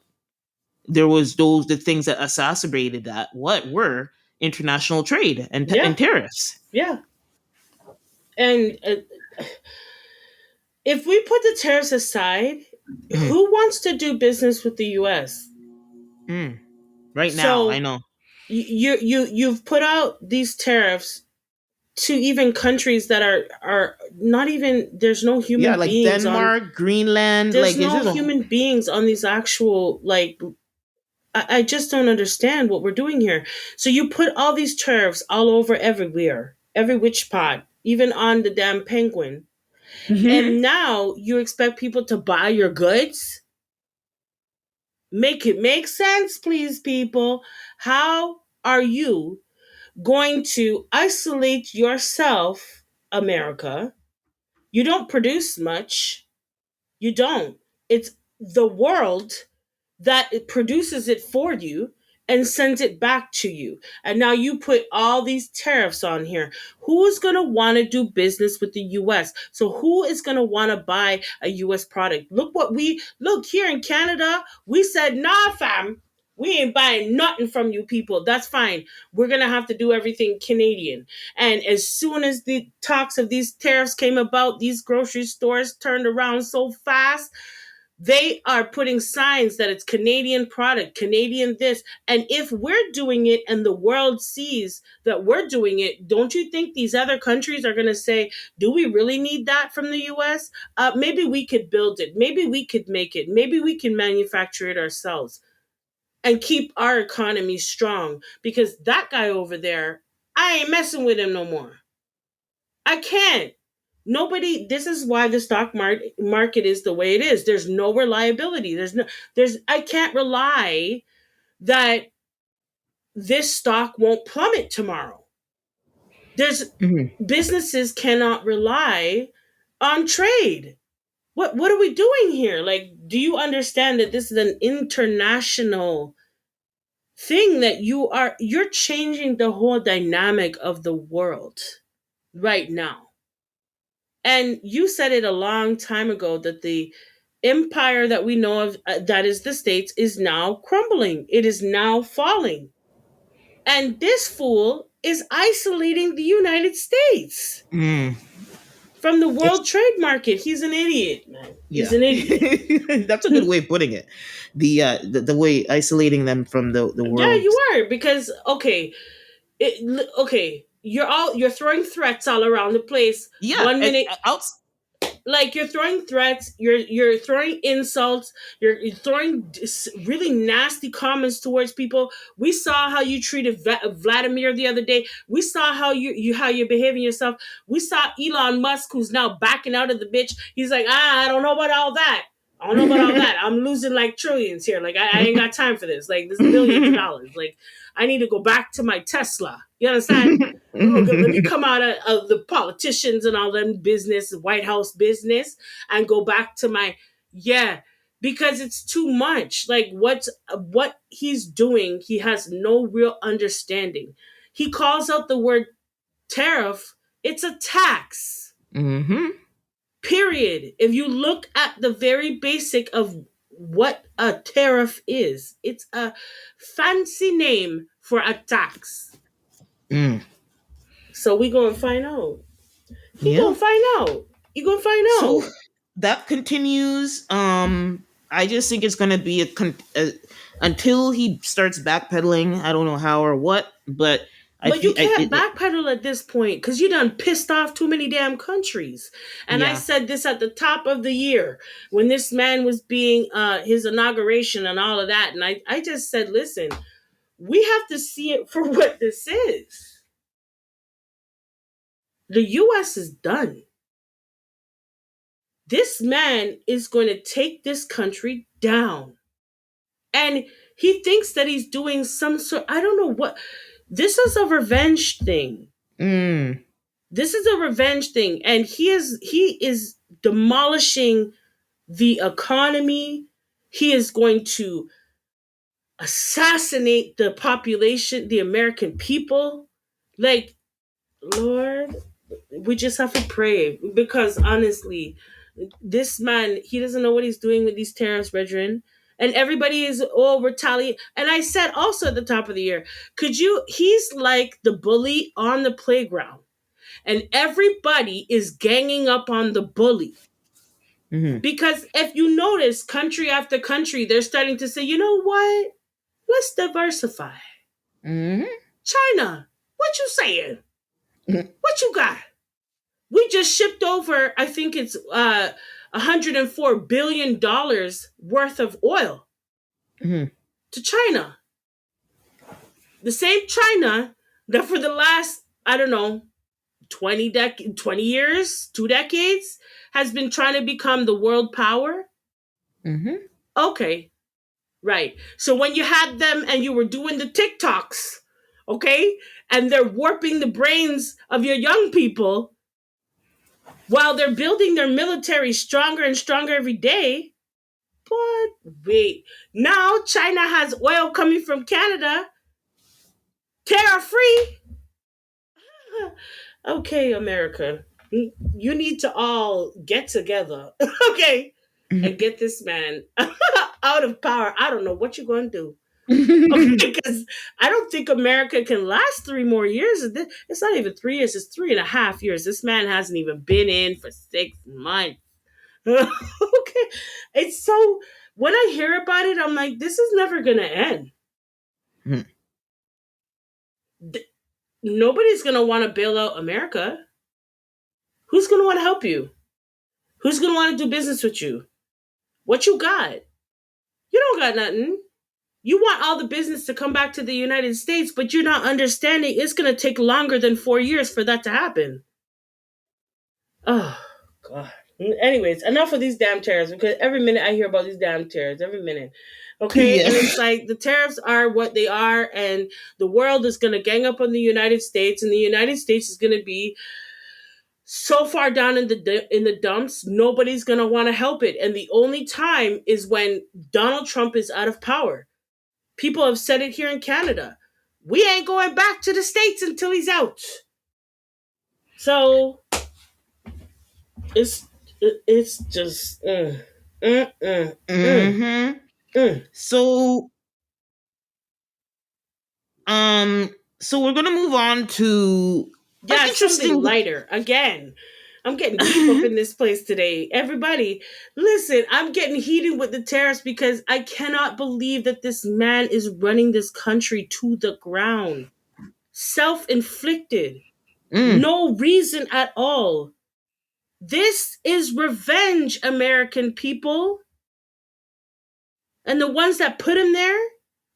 there was the things that exacerbated that. What were international trade and Yeah, tariffs. yeah. And if we put the tariffs aside, Mhm. who wants to do business with the U.S.? Mm. Right now, I So know. you've put out these tariffs to even countries that are not even, there's no Yeah, human like beings on, Denmark, Greenland, there's like it's no just a human beings on these actual, like, I just don't understand what we're doing here. So you put all these tariffs all over everywhere, every which pot, even on the damn penguin, Mhm. and now you expect people to buy your goods. Make it make sense, please, people. How are you going to isolate yourself, America? You don't produce much. You don't. It's the world that it produces it for you and sends it back to you. And now you put all these tariffs on here. Who is going to want to do business with the US? So who is going to want to buy a US product? Look here in Canada, we said, "Nah, fam. We ain't buying nothing from you people. That's fine. We're going to have to do everything Canadian." And as soon as the talks of these tariffs came about, these grocery stores turned around so fast. They are putting signs that it's Canadian product, Canadian this. And if we're doing it and the world sees that we're doing it, don't you think these other countries are going to say, do we really need that from the US? Maybe we could build it. Maybe we could make it. Maybe we can manufacture it ourselves and keep our economy strong, because that guy over there, I ain't messing with him no more. I can't. Nobody, this is why the market is the way it is. There's no reliability. I can't rely that this stock won't plummet tomorrow. There's Mhm. Businesses cannot rely on trade. What are we doing here? Like, do you understand that this is an international thing, that you're changing the whole dynamic of the world right now? And you said it a long time ago that the empire that we know of, that is the States, is now crumbling. It is now falling. And this fool is isolating the United States Mm. from the It's world trade market. He's an idiot, man. He's yeah. an idiot. That's a good way of putting it. The way isolating them from the Yeah, world. you are, because okay, you're throwing threats all around the place. Yeah, One and minute, like, you're throwing threats, you're throwing insults, you're throwing really nasty comments towards people. We saw how you treated Vladimir the other day. We saw how how you're behaving yourself. We saw Elon Musk, who's now backing out of the bitch. He's like, I don't know about all that. I don't know about all that. I'm losing like trillions here. Like, I ain't got time for this. Like, this is billions of dollars. Like, I need to go back to my Tesla. You understand? Let me come out of the politicians and all them business, White House business, and go back to my, yeah, because it's too much. Like, what he's doing, he has no real understanding. He calls out the word tariff. It's a tax. Hmm. Period. If you look at the very basic of what a tariff is, it's a fancy name for a tax. Mm. So we gonna find out. He Yeah. gonna find out. You gonna find So out. that continues. I just think it's gonna be until he starts backpedaling. I don't know how or what, but I But you feel can't backpedal at this point because you done pissed off too many damn countries. And I yeah. said this at the top of the year when this man was being his inauguration and all of that. And I just said, listen, we have to see it for what this is. The US is done. This man is going to take this country down. And he thinks that he's doing some sort, I don't know what, this is a revenge thing. Mm. This is a revenge thing, and he is demolishing the economy. He is going to assassinate the population, the American people. Like, Lord, we just have to pray, because honestly, this man, he doesn't know what he's doing with these tariffs, brethren. and everybody is all retaliate. And I said also at the top of the year, could you? He's like the bully on the playground, and everybody is ganging up on the bully. Mhm. Because if you notice, country after country, they're starting to say, you know what? Let's diversify. Mhm. China, what you saying? Mhm. What you got? We just shipped over, I think it's $104 billion worth of oil Mhm. to China. The same China that for the last, I don't know, 20 years, 2 decades, has been trying to become the world power. Mhm. Okay, right. So when you had them and you were doing the TikToks, okay, and they're warping the brains of your young people while they're building their military stronger and stronger every day. But wait, now China has oil coming from Canada, tariff free. Okay, America, you need to all get together, okay, and get this man out of power. I don't know what you're going to do. Okay, because I don't think America can last 3 more years. It's not even 3 years, it's 3.5 years. This man hasn't even been in for 6 months. Okay. It's so, when I hear about it, I'm like, this is never going to end. Mhm. Th- Nobody's going to want to bail out America. Who's going to want to help you? Who's going to want to do business with you? What you got? You don't got nothing. You want all the business to come back to the United States, but you're not understanding it's going to take longer than 4 years for that to happen. Oh, God. Anyways, enough of these damn tariffs because every minute I hear about these damn tariffs, every minute. Okay. Yeah. And it's like the tariffs are what they are, and the world is going to gang up on the United States, and the United States is going to be so far down in the dumps, nobody's going to want to help it. And the only time is when Donald Trump is out of power. People have said it here in Canada. We ain't going back to the States until he's out. So it's it's just mm, mm, Mhm. mm. So, um, so we're gonna move on to an Yeah, something interesting. lighter. Again, I'm getting deep up in this place today. Everybody, listen, I'm getting heated with the tariffs because I cannot believe that this man is running this country to the ground. Self inflicted. Mm. No reason at all. This is revenge, American people. And the ones that put him there,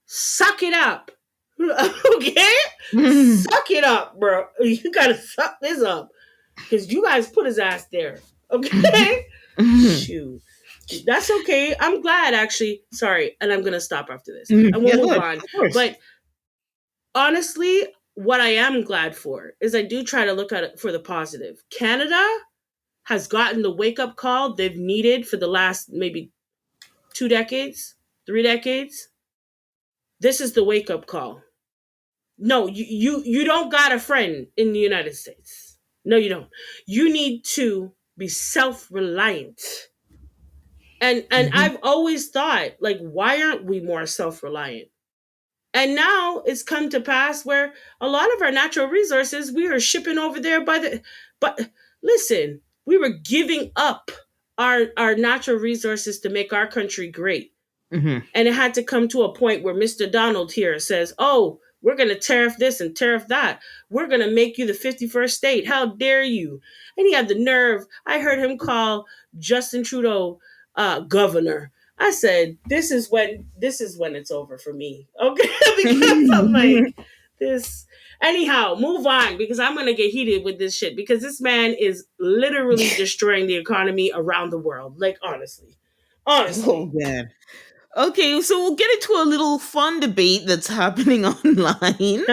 suck it up. Okay? Mhm. Suck it up, bro. You gotta suck this up. Because you guys put his ass there. Okay? Mhm. Shoot. That's okay. I'm glad, actually. Sorry. And I'm gonna stop after this. Mhm. And we'll Yeah, move good. on. Of course. But honestly, what I am glad for is I do try to look at it for the positive. Canada has gotten the wake up call they've needed for the last maybe 2 decades, 3 decades. This is the wake up call. No, you don't got a friend in the United States. No, you don't. You need to be self reliant. And Mhm. I've always thought, like, why aren't we more self reliant? And now it's come to pass where a lot of our natural resources we are shipping over there by the, but listen, we were giving up our natural resources to make our country great. Mhm. And it had to come to a point where Mr. Donald here says, oh, we're going to tariff this and tariff that. We're going to make you the 51st state. How dare you? And he had the nerve. I heard him call Justin Trudeau governor. I said, this is when it's over for me. Okay. Because I'm like, this. Anyhow, move on because I'm going to get heated with this shit because this man is literally destroying the economy around the world. Like, honestly. Oh Honestly. man. Okay, so we'll get into a little fun debate that's happening online.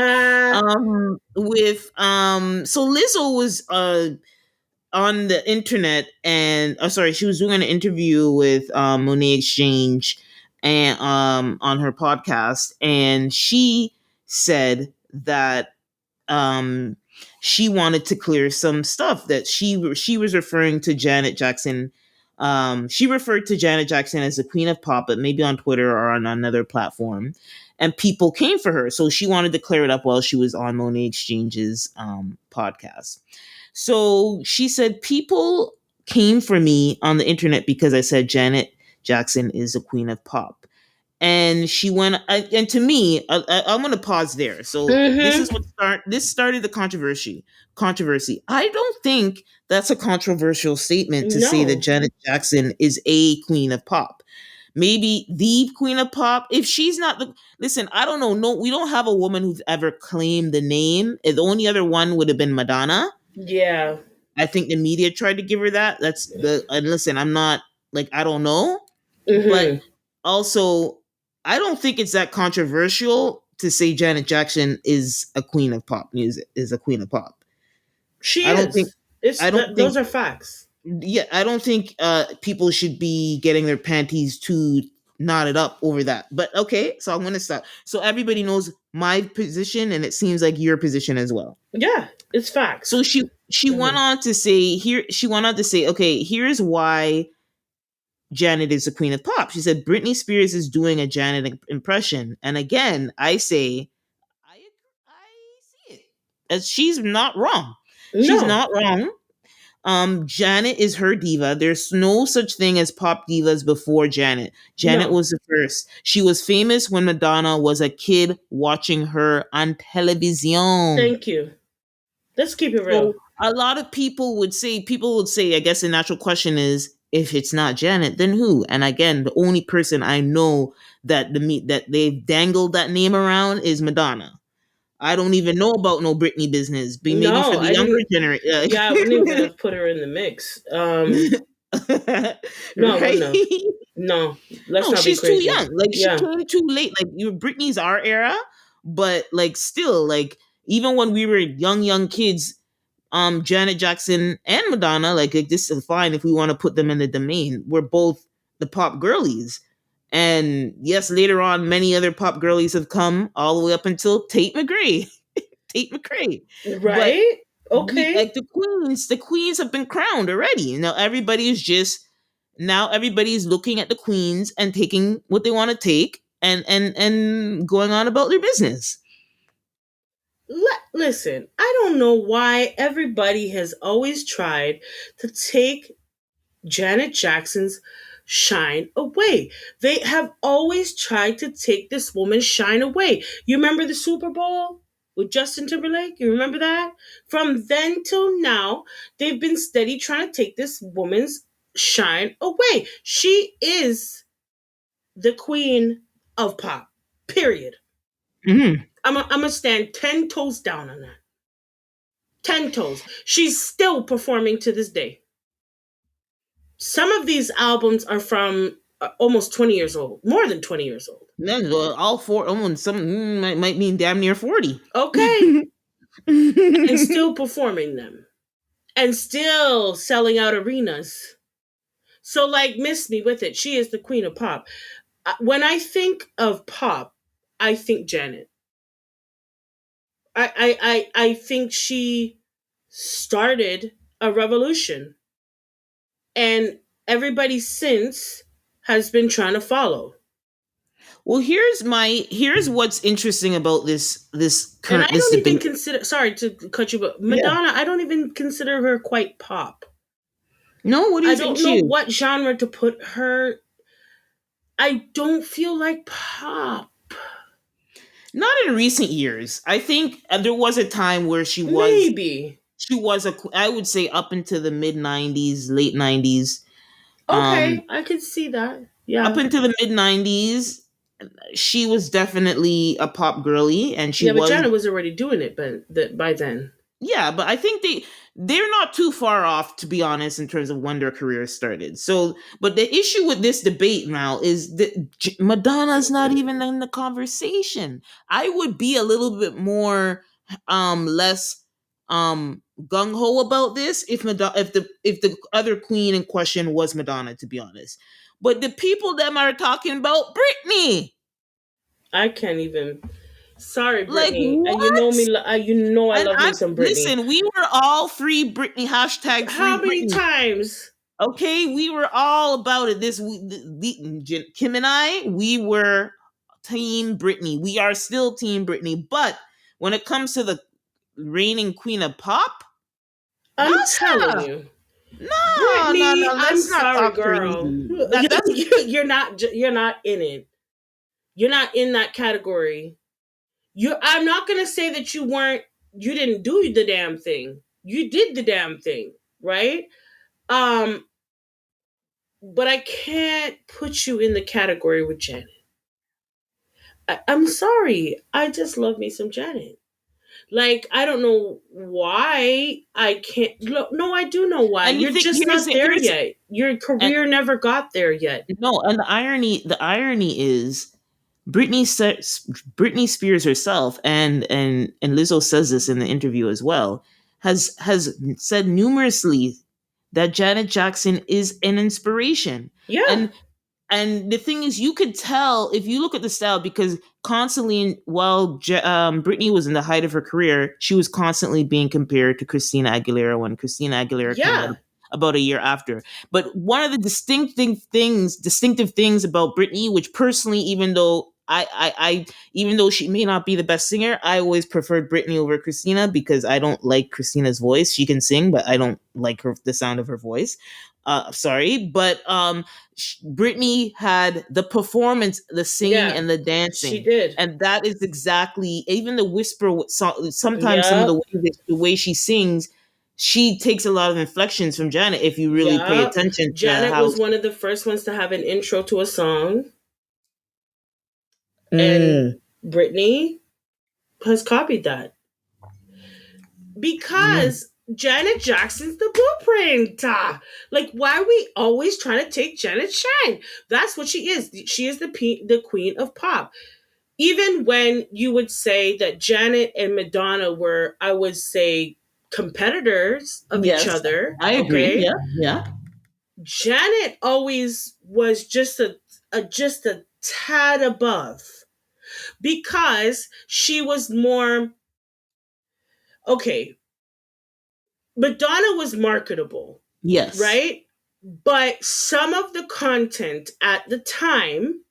With so Lizzo was on the internet and sorry, she was doing an interview with Monet Exchange and on her podcast, and she said that she wanted to clear some stuff that she was referring to Janet Jackson She referred to Janet Jackson as the queen of pop, but maybe on Twitter or on another platform. And people came for her. So she wanted to clear it up while she was on Monet Exchange's podcast. So she said, people came for me on the internet because I said Janet Jackson is a queen of pop. And she went, and to me, I'm going to pause there. So Mm-hmm. this started the controversy. I don't think that's a controversial statement to say that No. Janet Jackson is a queen of pop. Maybe the queen of pop. If she's not the, listen, I don't know. No, we don't have a woman who's ever claimed the name. The only other one would have been Madonna. Yeah. I think the media tried to give her that. That's the, and listen, I'm not like, I don't know, but Mm-hmm. also I don't think it's that controversial to say Janet Jackson is a queen of pop music, is a queen of pop. She I don't think is. It's I don't those think are facts. yeah, I don't think people should be getting their panties too knotted up over that. But okay, so I'm gonna stop. So everybody knows my position and it seems like your position as well. Yeah, it's So facts. she went Mm-hmm. on to say here she went on to say, okay, here's why Janet is the queen of pop. She said Britney Spears is doing a Janet impression. And again, I say I see it. As she's not wrong. She's No, not wrong. Janet is her diva. There's no such thing as pop divas before Janet. Janet no. was the first. She was famous when Madonna was a kid watching her on television. Thank you. Let's keep it real. So a lot of people would say, I guess the natural question is, if it's not Janet, then who? And again, the only person I know that they've dangled that name around is Madonna. I don't even know about no Britney business. Be maybe for No, the I younger didn't. Yeah, I wouldn't even generation. have put her in the mix. No, I wouldn't Right? have. No, let's No, not be she's too crazy. young. Like she Yeah. came too late. Like you Britney's our era, but like still, like even when we were young kids, Janet Jackson and Madonna, like this is fine if we want to put them in the domain. We're both the pop girlies. And yes, later on, many other pop girlies have come all the way up until Tate McRae. Tate McRae. But Right? we Okay. like the queens have been crowned already. Now everybody's looking at the queens and taking what they want to take and going on about their business. Listen, I don't know why everybody has always tried to take Janet Jackson's shine away. They have always tried to take this woman's shine away. You remember the Super Bowl with Justin Timberlake? You remember that? From then till now, they've been steady trying to take this woman's shine away. She is the queen of pop. Period. Mhm. I'm gonna stand 10 toes down on that. 10 toes. She's still performing to this day. Some of these albums are from almost 20 years old, more than 20 years old. Then all four, almost some might mean damn near 40. Okay. And still performing them and still selling out arenas. So, like, miss me with it. She is the queen of pop. When I think of pop, I think Janet. I think she started a revolution, and everybody since has been trying to follow. Well, here's what's interesting about this And I current this don't even debate. consider, sorry to cut you, but Yeah. Madonna, I don't even consider her quite pop. No, what do I you think don't she know is? what genre to put her. I don't feel like pop. Not in recent years. I think there was a time where Maybe. she was I would say up into the mid 90s, late 90s. Um Okay, I could see that. Up Yeah. into the mid 90s, she was definitely a pop girly and she Yeah, but was. Janet was already doing it by then. Yeah, but I think they're not too far off to be honest in terms of when their careers started. So, but the issue with this debate now is that Madonna's not even in the conversation. I would be a little bit more less gung ho about this if if the other queen in question was Madonna, to be honest. But the people that are talking about Britney, I can't even. Sorry, like Brittany. And you know what? me. You know I And love me I'm some Brittany. listen, we were all free Britney, hashtag free How many Britney. times? Okay, we were all about it. Kim and I, we were Team Britney. We are still Team Britney. But when it comes to the reigning queen of pop, I'm that's telling her. you, No, no, Brittany. no. I'm Let's not sorry, talk girl. crazy. That's You're not. You're not in it. You're not in that category. You. I'm not gonna say that you weren't. You didn't do the damn thing. You did the damn thing, right? Um, but I can't put you in the category with Janet. I'm sorry. I just love me some Janet. Like, I don't know why I can't. No, I do know why. and you You're think just not there here's yet. Your and career never got there yet. no, and the irony is Britney Spears herself, and Lizzo says this in the interview as well, has said numerously that Janet Jackson is an inspiration. Yeah, And the thing is, you could tell if you look at the style, because constantly, while Britney was in the height of her career, she was constantly being compared to Christina Aguilera when Christina Aguilera came out yeah, about a year after. But one of the distinctive things about Britney, which personally, even though she may not be the best singer, I always preferred Britney over Christina because I don't like Christina's voice. She can sing, but I don't like the sound of her voice. Sorry, but Britney had the performance, the singing, yeah. and the She dancing, did. and that is exactly even the whisper. Sometimes some of Yep, the way she sings, she takes a lot of inflections from Janet. If you really pay yep. attention to Janet how. was one of the first ones to have an intro to a song, and Mm, Britney has copied that mm, because Janet Jackson's the blueprint. Like, why are we always trying to take Janet's shine? That's what she is. She is the queen of pop. Even when you would say that Janet and Madonna were, I would say, competitors of each yes, other, I agree. okay? Yeah, yeah, Janet always was just a tad above because she was more okay. Madonna was marketable, yes. right? But some of the content at the time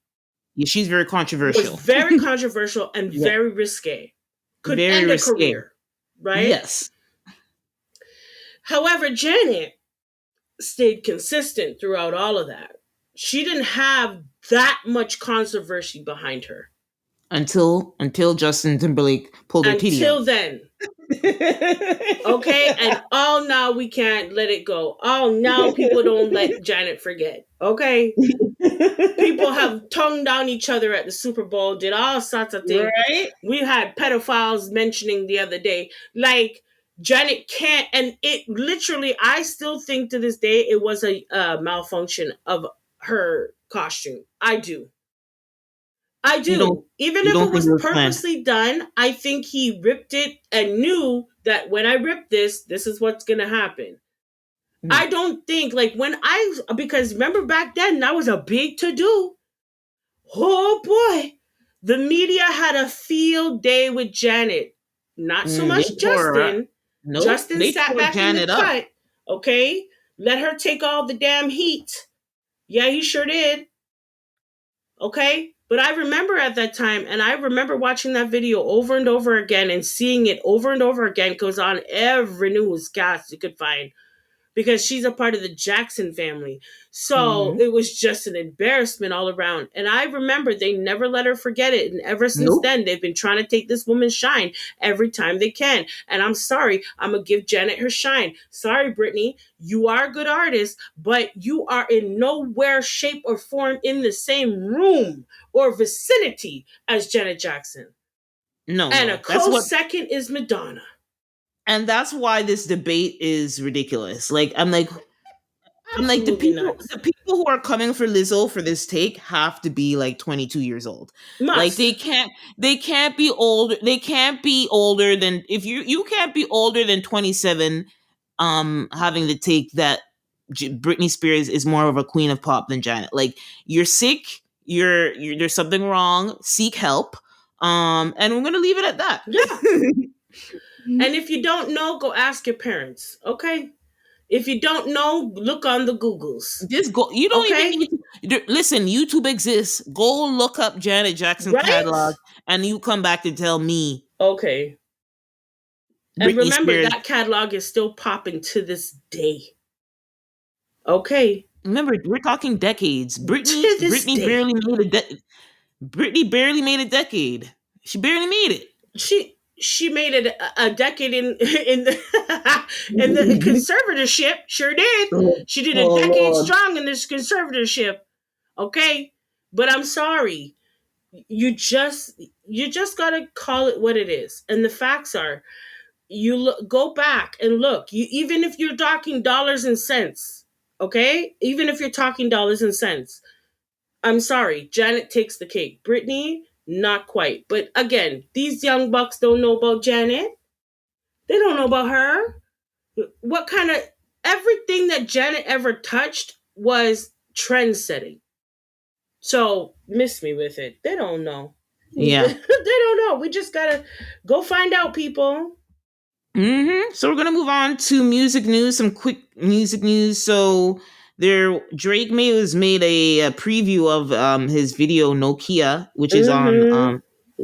Yeah, she's very was controversial. very controversial and Yeah, very risque. Could very end a risque. career, right? Yes. However, Janet stayed consistent throughout all of that. She didn't have that much controversy behind her. Until Justin Timberlake pulled her titty out. Until then, okay? And oh, now we can't let it go. Oh, now people don't let Janet forget, okay? People have tongued down each other at the Super Bowl, did all sorts of things. Right? We had pedophiles mentioning the other day. Like, Janet can't, and it literally, I still think to this day it was a malfunction of her costume. I do. I You don't do. Even you if don't it think was it was planned? purposely done, I think he ripped it and knew that when I rip this, this is what's going to happen. Mm. I don't think, like, because remember back then, that was a big to do. Oh boy, the media had a field day with Janet. Not so They much tore her up. Justin. Nope, Justin they sat tore back in the Janet up. cut. Okay, let her take all the damn heat. Yeah, he sure did. Okay, but I remember at that time, and I remember watching that video over and over again and seeing it over and over again because on every newscast you could find because she's a part of the Jackson family. So Hmm. it was just an embarrassment all around. And I remember they never let her forget it. And ever since Nope. then, they've been trying to take this woman's shine every time they can. And I'm sorry, I'm going to give Janet her shine. Sorry, Brittany, you are a good artist, but you are in nowhere, shape, or form in the same room or vicinity as Janet Jackson. No, And a no. That's close what second is Madonna. and that's why this debate is ridiculous. I'm like Absolutely nuts. the people who are coming for Lizzo for this take have to be like 22 years old. Like Must. they can't be older. They can't be older than if you can't be older than 27 having to take that Britney Spears is more of a queen of pop than Janet. Like you're sick, you're there's something wrong, seek help. And we're going to leave it at that. Yeah. And if you don't know, go ask your parents. Okay. If you don't know, look on the Googles. Just go. You don't even Okay? need to listen. YouTube exists. Go look up Janet Jackson catalog, Right? and you come back to tell me Okay. And Britney remember, Spears. that catalog is still popping to this day. Okay? Remember, we're talking decades. Britney, To this Britney day. barely made Britney barely made a decade. She barely made it. She made it a decade in the in the conservatorship. Sure did. Oh, She did a oh decade Lord. strong in this conservatorship. Okay? But I'm sorry. You just got to call it what it is. And the facts are, go back and look. Even if you're talking dollars and cents, okay? Even if you're talking dollars and cents, I'm sorry, Janet takes the cake. Brittany, not quite. But again, these young bucks don't know about Janet. They don't know about her. What kind of everything that Janet ever touched was trend setting. So miss me with it. They don't know. They Yeah. don't know. We just gotta go find out, people. So we're gonna move on to music news. Some quick music news. So Drake May has made a preview of his video Nokia, which is on Mm-hmm.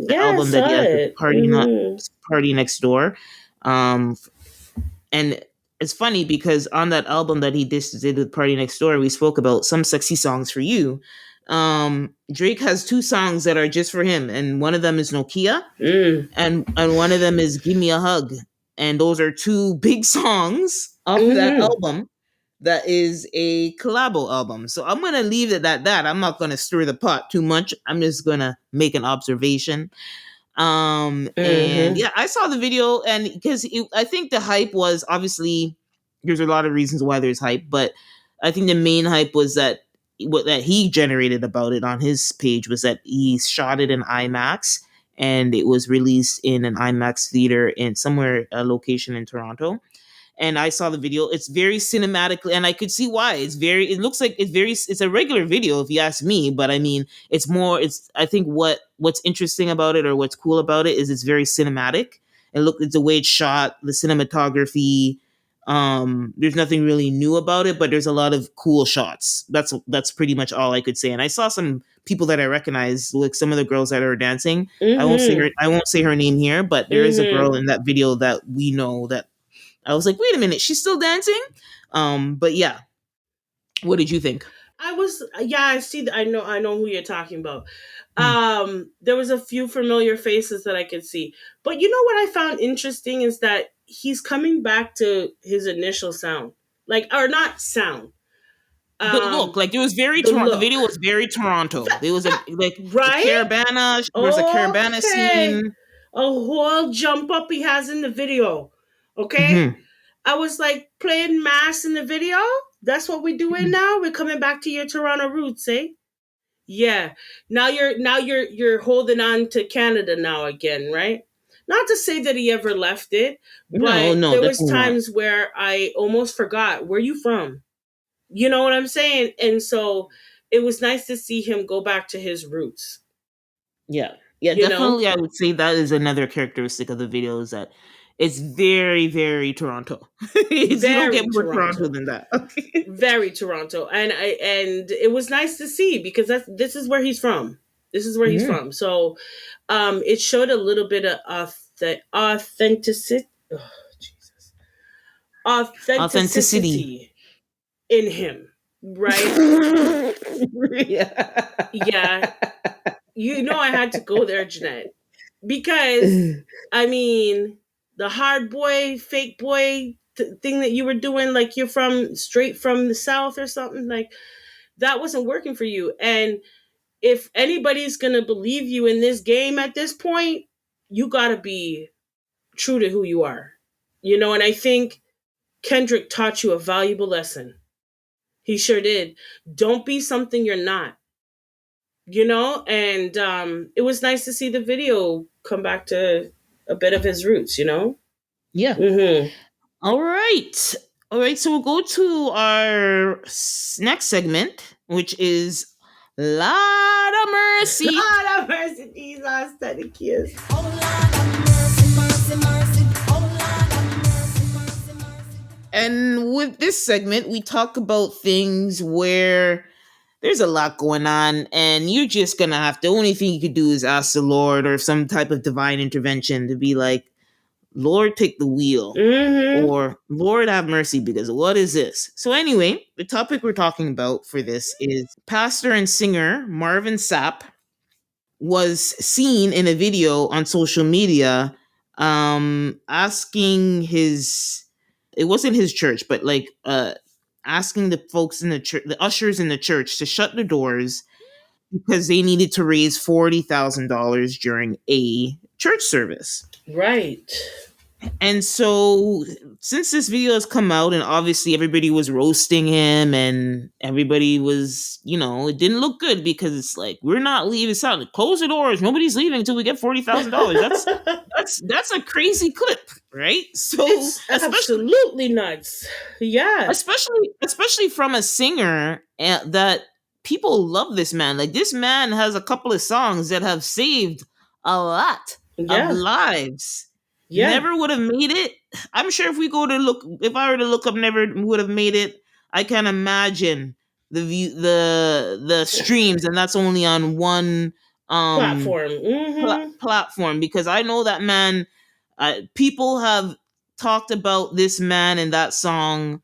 the Yeah, I album that he saw has, the it. Mm-hmm. Party Next Door. Um, and it's funny because on that album that he did with Party Next Door, we spoke about Some Sexy Songs for You. Drake has two songs that are just for him, and one of them is Nokia, Mm. and one of them is Give Me a Hug. And those are two big songs off of that Mm-hmm. album. That is a collabo album. So I'm gonna leave it at that. I'm not gonna stir the pot too much. I'm just gonna make an observation. And Mm-hmm. yeah, I saw the video, and because I think the hype was obviously, there's a lot of reasons why there's hype, but I think the main hype was that what that he generated about it on his page was that he shot it in IMAX, and it was released in an IMAX theater in somewhere, a location in Toronto. And I saw the video. It's very cinematically, and I could see why. It looks like it's a regular video if you ask me, but I mean, I think what's interesting about it, or what's cool about it, is it's very cinematic. And look, it's the way it's shot, the cinematography. There's nothing really new about it, but there's a lot of cool shots. That's pretty much all I could say. And I saw some people that I recognize, like some of the girls that are dancing. Mm-hmm. I won't say her name here, but there is a girl Mm-hmm. in that video that we know that I was like, wait a minute, she's still dancing? But yeah, what did you think? Yeah, I see that. I know who you're talking about. Hmm. There was a few familiar faces that I could see. But you know what I found interesting is that he's coming back to his initial sound. Like, or not sound. The look, like, it was very The Toronto. The look. video was very Toronto. There was a like the Right? caravana. There was a caravana Okay. scene. A whole jump up he has in the video. Okay? Hmm. I was like playing mass in the video. That's what we're doing now. We're coming back to your Toronto roots, eh? Yeah. Now you're holding on to Canada now again, right? Not to say that he ever left it, No, but no, there was definitely not. times where I almost forgot where you from. You know what I'm saying? And so it was nice to see him go back to his roots, Yeah, yeah, you know? definitely. I would say that is another characteristic of the video, is that it's very, very Toronto. You don't get Very more Toronto Toronto. than that. Very Toronto. And it was nice to see because this is where he's from. This is where he's Mhm. from. So it showed a little bit of authenticity. Oh, Jesus. Authenticity. Authenticity in him, right? Yeah, I had to go there, Jeanette, because I mean, the hard boy, fake boy thing that you were doing, like you're from straight from the South or something, like that wasn't working for you. And if anybody's gonna believe you in this game at this point, you gotta be true to who you are, And I think Kendrick taught you a valuable lesson. He sure did. Don't be something you're not. And it was nice to see the video come back to a bit of his roots. Yeah. Mm-hmm. All right. All right. So we'll go to our next segment, which is Lot of Mercy. Lord have mercy, Jesus, thank you. Oh Lord have mercy, mercy, mercy. Oh Lord have mercy, mercy, mercy. And with this segment, we talk about things where there's a lot going on, and you're just gonna have the only thing you could do is ask the Lord or some type of divine intervention to be like, Lord, take the wheel, Mm-hmm. or Lord, have mercy, because what is this? So, anyway, the topic we're talking about for this is pastor and singer Marvin Sapp was seen in a video on social media asking his, it wasn't his church, but like asking the folks in the church, the ushers in the church, to shut the doors because they needed to raise $40,000 during a church service. Right. And so, since this video has come out, and obviously everybody was roasting him, and everybody was, it didn't look good because it's like, we're not leaving. It's not, close the doors. Nobody's leaving until we get $40,000. That's a crazy clip, right? So, It's absolutely nuts. Yeah. especially from a singer, that people love this man. Like, this man has a couple of songs that have saved a lot of Yeah. lives. Yeah. Never would have made it. I'm sure if I were to look up, never would have made it. I can imagine the streams, and that's only on one Platform. Mm-hmm. platform, because I know that man. People have talked about this man and that song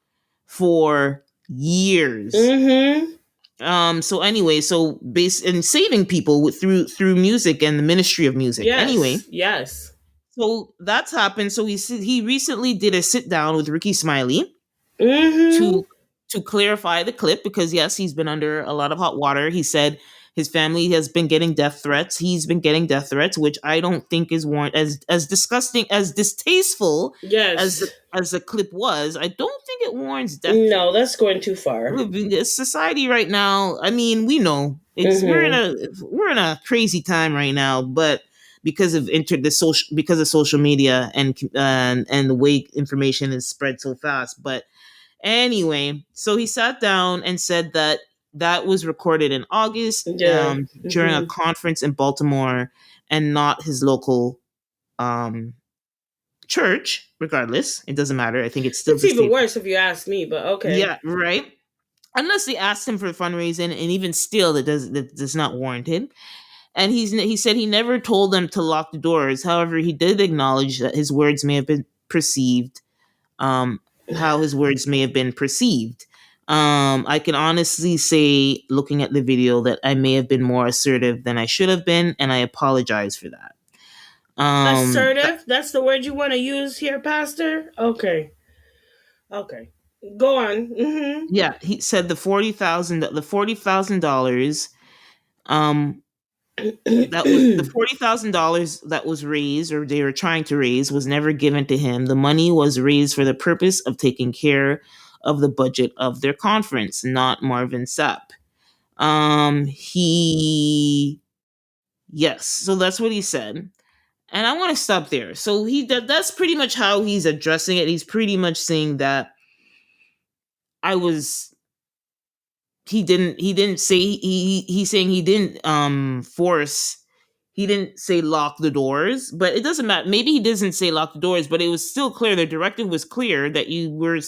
for years. Mm-hmm. So anyway, so based in saving people through music and the ministry of music. Anyway, Yes. Yes. so that's happened. So he recently did a sit down with Ricky Smiley Mm-hmm. to to clarify the clip, because yes, he's been under a lot of hot water. He said his family has been getting death threats. He's been getting death threats, which I don't think is warrant, as disgusting, as distasteful as Yes. the clip was. I don't think it warrants death No, threats. that's going too far. In this society right now, I mean, we know it's Mm-hmm. we're in a crazy time right now, but because of because of social media and the way information is spread so fast. But anyway, so he sat down and said that that was recorded in August, Yeah. during a Mm-hmm. conference in Baltimore, and not his local um, church. Regardless, it doesn't matter. I think it's still It's the even same. worse if you ask me, but okay. Yeah, right. Unless they asked him for fundraising, and even still, that does not warrant him. And he said he never told them to lock the doors. However, he did acknowledge that his words may have been perceived, um, how his words may have been perceived. I can honestly say, looking at the video, that I may have been more assertive than I should have been, and I apologize for that. Assertive? That's the word you want to use here, Pastor? Okay. Okay. Go on. Mm-hmm. Yeah, he said the $40,000, um, that was the $40,000 that was raised, or they were trying to raise, was never given to him. The money was raised for the purpose of taking care of the budget of their conference, not Marvin Sapp. He Yes, so that's what he said. And I want to stop there. So that's pretty much how he's addressing it. He's pretty much saying that I was he didn't say he's saying he didn't force, he didn't say lock the doors, but it doesn't matter. Maybe he doesn't say lock the doors, but it was still clear, the directive was clear, that you were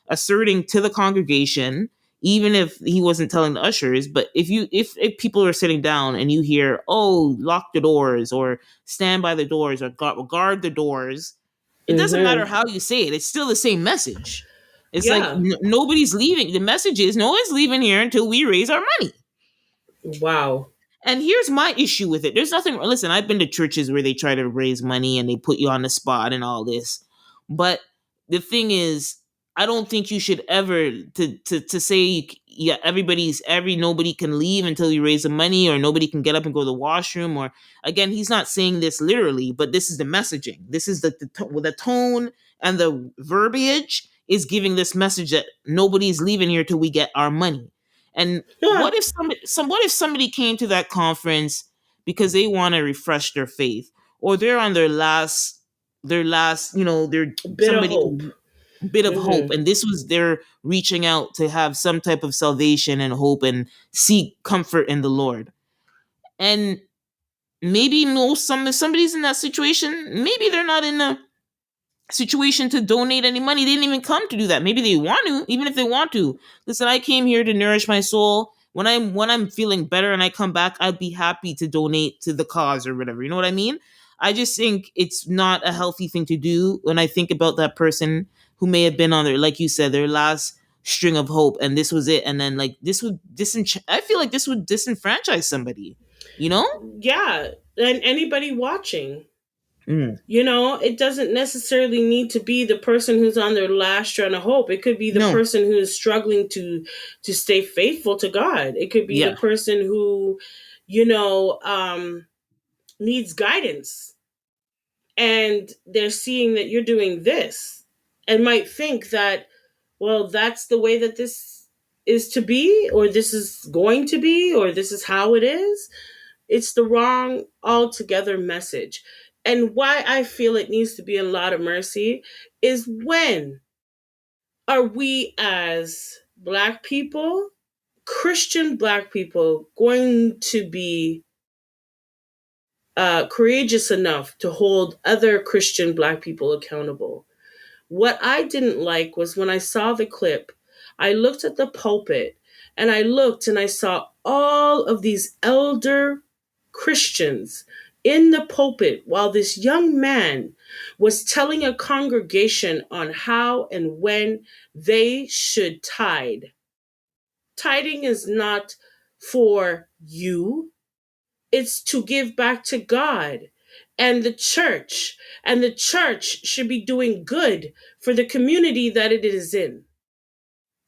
asserting to the congregation, even if he wasn't telling the ushers. But if people are sitting down and you hear, oh, lock the doors, or stand by the doors, or guard the doors, it doesn't matter Mm-hmm. how you say it, it's still the same message. It's like, Yeah. nobody's leaving. The message is, no one's leaving here until we raise our money. Wow. And here's my issue with it. There's nothing. Listen, I've been to churches where they try to raise money and they put you on the spot and all this. But the thing is, I don't think you should ever to say, yeah, nobody can leave until you raise the money, or nobody can get up and go to the washroom. Or, again, he's not saying this literally, but this is the messaging. This is the tone, and the verbiage is giving this message that nobody's leaving here till we get our money. And Yeah. what if somebody came to that conference because they want to refresh their faith, or they're on their last, they're Bit of somebody hope. bit of hope, Mm-hmm. and this was their reaching out to have some type of salvation and hope and seek comfort in the Lord. And maybe, if somebody's in that situation, maybe they're not in a situation to donate any money. They didn't even come to do that. Maybe they want to, even if they want to. Listen, I came here to nourish my soul. When I'm feeling better and I come back, I'd be happy to donate to the cause or whatever. You know what I mean? I just think it's not a healthy thing to do when I think about that person who may have been on their, like you said, their last string of hope, and this was it. And then like this would I feel like this would disenfranchise somebody. You know? Yeah, and anybody watching. Mm. It doesn't necessarily need to be the person who's on their last strand of hope. It could be the No. person who is struggling to stay faithful to God. It could be the Yeah. person who, you know, needs guidance, and they're seeing that you're doing this, and might think that, well, that's the way that this is to be, or this is going to be, or this is how it is. It's the wrong altogether message. And why I feel it needs to be a lot of mercy is, when are we as Black people, Christian Black people, going to be courageous enough to hold other Christian Black people accountable? What I didn't like was, when I saw the clip, I looked at the pulpit, and I looked and I saw all of these elder Christians in the pulpit while this young man was telling a congregation on how and when they should tithe. Tithing is not for you, it's to give back to God and the church. And the church should be doing good for the community that it is in.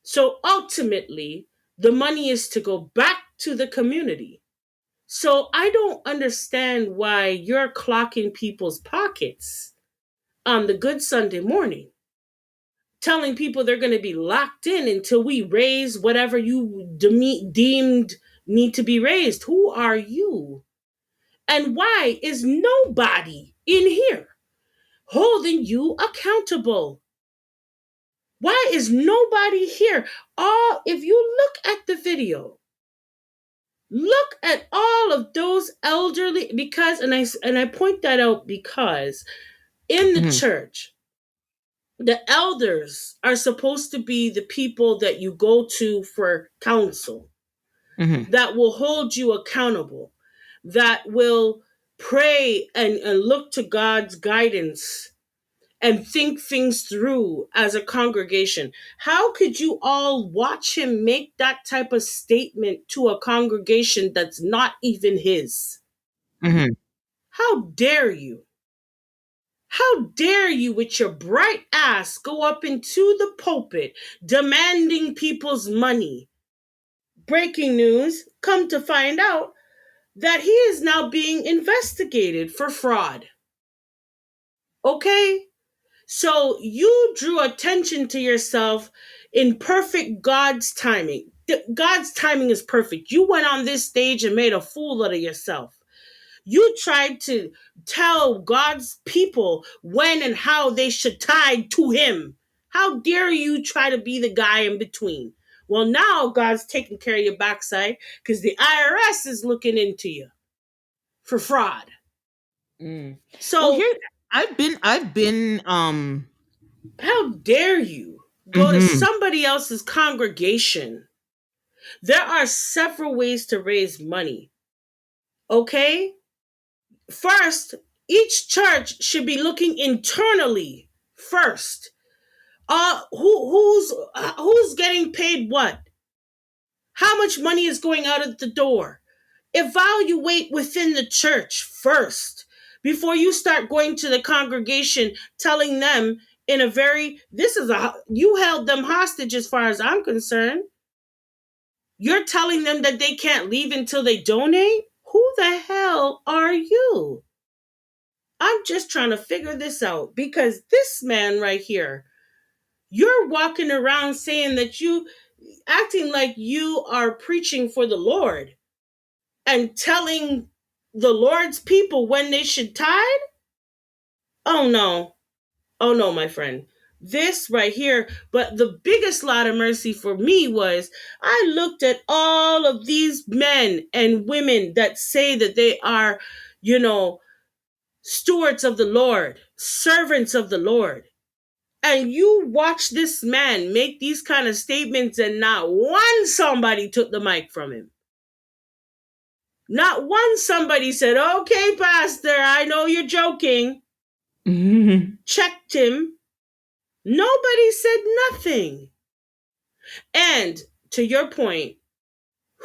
So ultimately, the money is to go back to the community. So I don't understand why you're clocking people's pockets on the good Sunday morning, telling people they're going to be locked in until we raise whatever you deemed need to be raised. Who are you? And why is nobody in here holding you accountable? Why is nobody here? If you look at the video, look at all of those elderly, because, and I point that out because in the Hmm. church, the elders are supposed to be the people that you go to for counsel, Hmm. that will hold you accountable, that will pray and look to God's guidance and think things through as a congregation. How could you all watch him make that type of statement to a congregation that's not even his? Hmm. How dare you? How dare you, with your bright ass, go up into the pulpit demanding people's money? Breaking news, come to find out that he is now being investigated for fraud. Okay? So you drew attention to yourself in perfect God's timing. God's timing is perfect. You went on this stage and made a fool out of yourself. You tried to tell God's people when and how they should tithe to him. How dare you try to be the guy in between? Well, now God's taking care of your backside because the IRS is looking into you for fraud. Mm. Well, So here I've been how dare you go to mhm. somebody else's congregation? There are several ways to raise money. Okay? First, each church should be looking internally first. Who's getting paid what? How much money is going out of the door? Evaluate within the church first before you start going to the congregation telling them in a very, you held them hostage as far as I'm concerned. You're telling them that they can't leave until they donate? Who the hell are you? I'm just trying to figure this out, because this man right here, you're walking around saying that acting like you are preaching for the Lord and telling the Lord's people when they should tithe? Oh no. Oh no, my friend. This right here, but the biggest lot of mercy for me was, I looked at all of these men and women that say that they are, you know, stewards of the Lord, servants of the Lord. And you watch this man make these kind of statements, and not one somebody took the mic from him. Not one somebody said, "Okay, Pastor, I know you're joking." Checked him. Nobody said nothing. And to your point,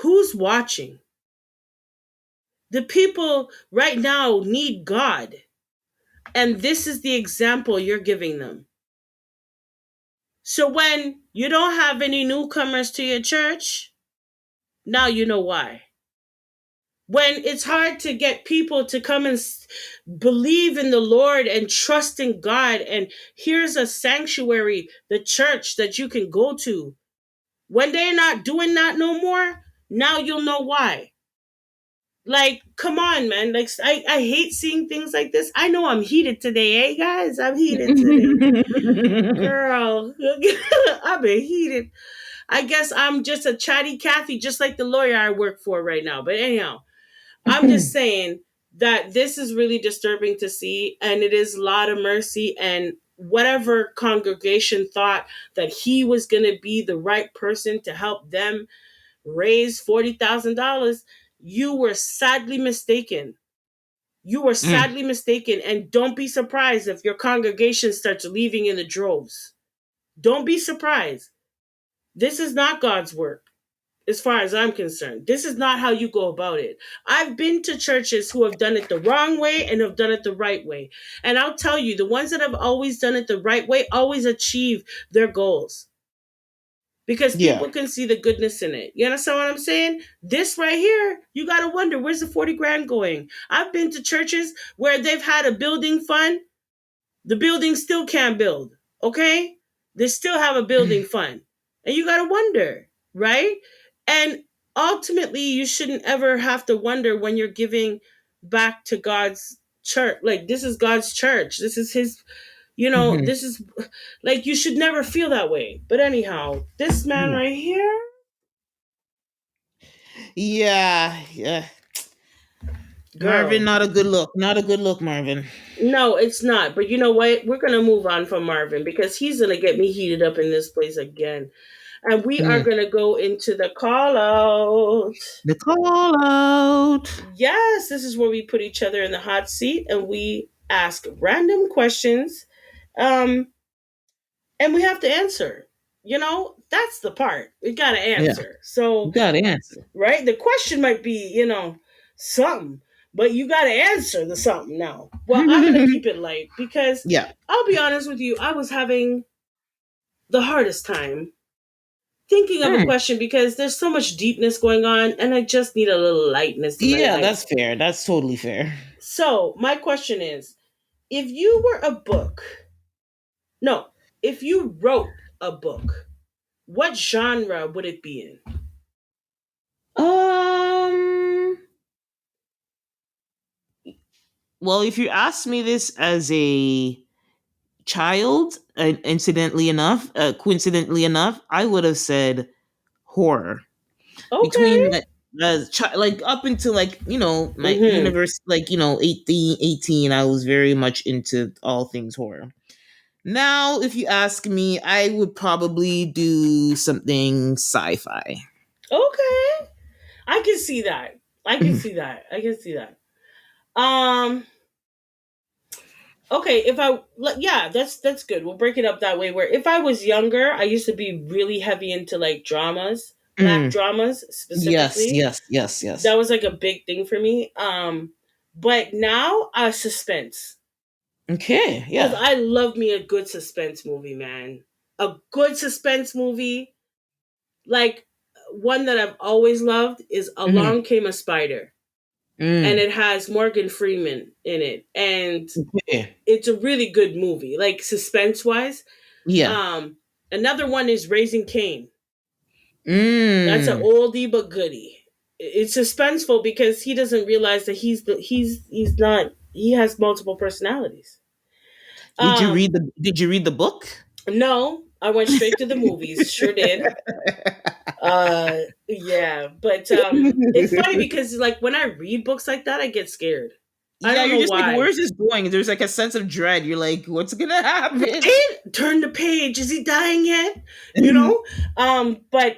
who's watching? The people right now need God. And this is the example you're giving them. So when you don't have any newcomers to your church, now you know why. When it's hard to get people to come and believe in the Lord and trust in God, and here's a sanctuary, the church that you can go to. When they're not doing that no more, now you'll know why. Like, come on, man. Like, I hate seeing things like this. I know I'm heated today, hey guys? I'm heated today. Girl, I've been heated. I guess I'm just a chatty Cathy, just like the lawyer I work for right now. But anyhow, I'm just saying that this is really disturbing to see, and it is a lot of mercy. And whatever congregation thought that he was going to be the right person to help them raise $40,000, you were sadly mistaken. You were Mm. sadly mistaken, and don't be surprised if your congregation starts leaving in the droves. Don't be surprised. This is not God's work, as far as I'm concerned. This is not how you go about it. I've been to churches who have done it the wrong way and have done it the right way. And I'll tell you, the ones that have always done it the right way always achieve their goals because Yeah. people can see the goodness in it. You understand what I'm saying? This right here, you got to wonder, where's the 40 grand going? I've been to churches where they've had a building fund. The building still can't build. Okay? They still have a building fund. And you got to wonder, right? And ultimately, you shouldn't ever have to wonder when you're giving back to God's church. Like, this is God's church. This is his, Mhm. this is like, you should never feel that way. But anyhow, this man Yeah. right here, Yeah. Yeah. Marvin, girl. not a good look. Not a good look, Marvin. No, it's not. But you know what? We're going to move on from Marvin because he's going to get me heated up in this place again. And we are Mm. going to go into the call out. The call out. Yes, this is where we put each other in the hot seat and we ask random questions. Um, and we have to answer. That's the part. We got to Yeah. answer. You So, got to answer. right? The question might be, something, but you got to answer the something now. Well, I'm going to keep it light because Yeah. I'll be honest with you, I was having the hardest time thinking of a Mm. question because there's so much deepness going on and I just need a little lightness in my Yeah, life. that's fair. That's totally fair. So, my question is, if you were a book, no, if you wrote a book, what genre would it be in? Um. Well, if you ask me this as a child, coincidentally enough, I would have said horror. Between Okay. like up until like my Mm-hmm. universe, like 18, I was very much into all things horror. Now, if you ask me, I would probably do something sci-fi. Okay. I can see that. I can Mhm. see that. I can see that. Um, okay, yeah, that's good. We'll break it up that way where if I was younger, I used to be really heavy into like dramas, black Mm. dramas Yes, specifically. yes, yes, That yes. was like a big thing for me. But now suspense. Okay, Cuz yeah. I love me a good suspense movie, man. A good suspense movie, like one that I've always loved is Hmm. Along Came a Spider. And Mm. it has Morgan Freeman in it. And Okay. it's a really good movie, like suspense wise. Yeah. Um, Another one is Raising Cain. That's an Mm. oldie but goodie. It's suspenseful because he doesn't realize that he's not he has multiple personalities. Did you read the book? No, I went straight to the movies. Sure did. Yeah, but it's funny because like when I read books like that, I get scared. I Yeah, don't you're know just like, why. where's this going? There's like a sense of dread. You're like, what's gonna happen? Right? Turn the page. Is he dying yet? You know? But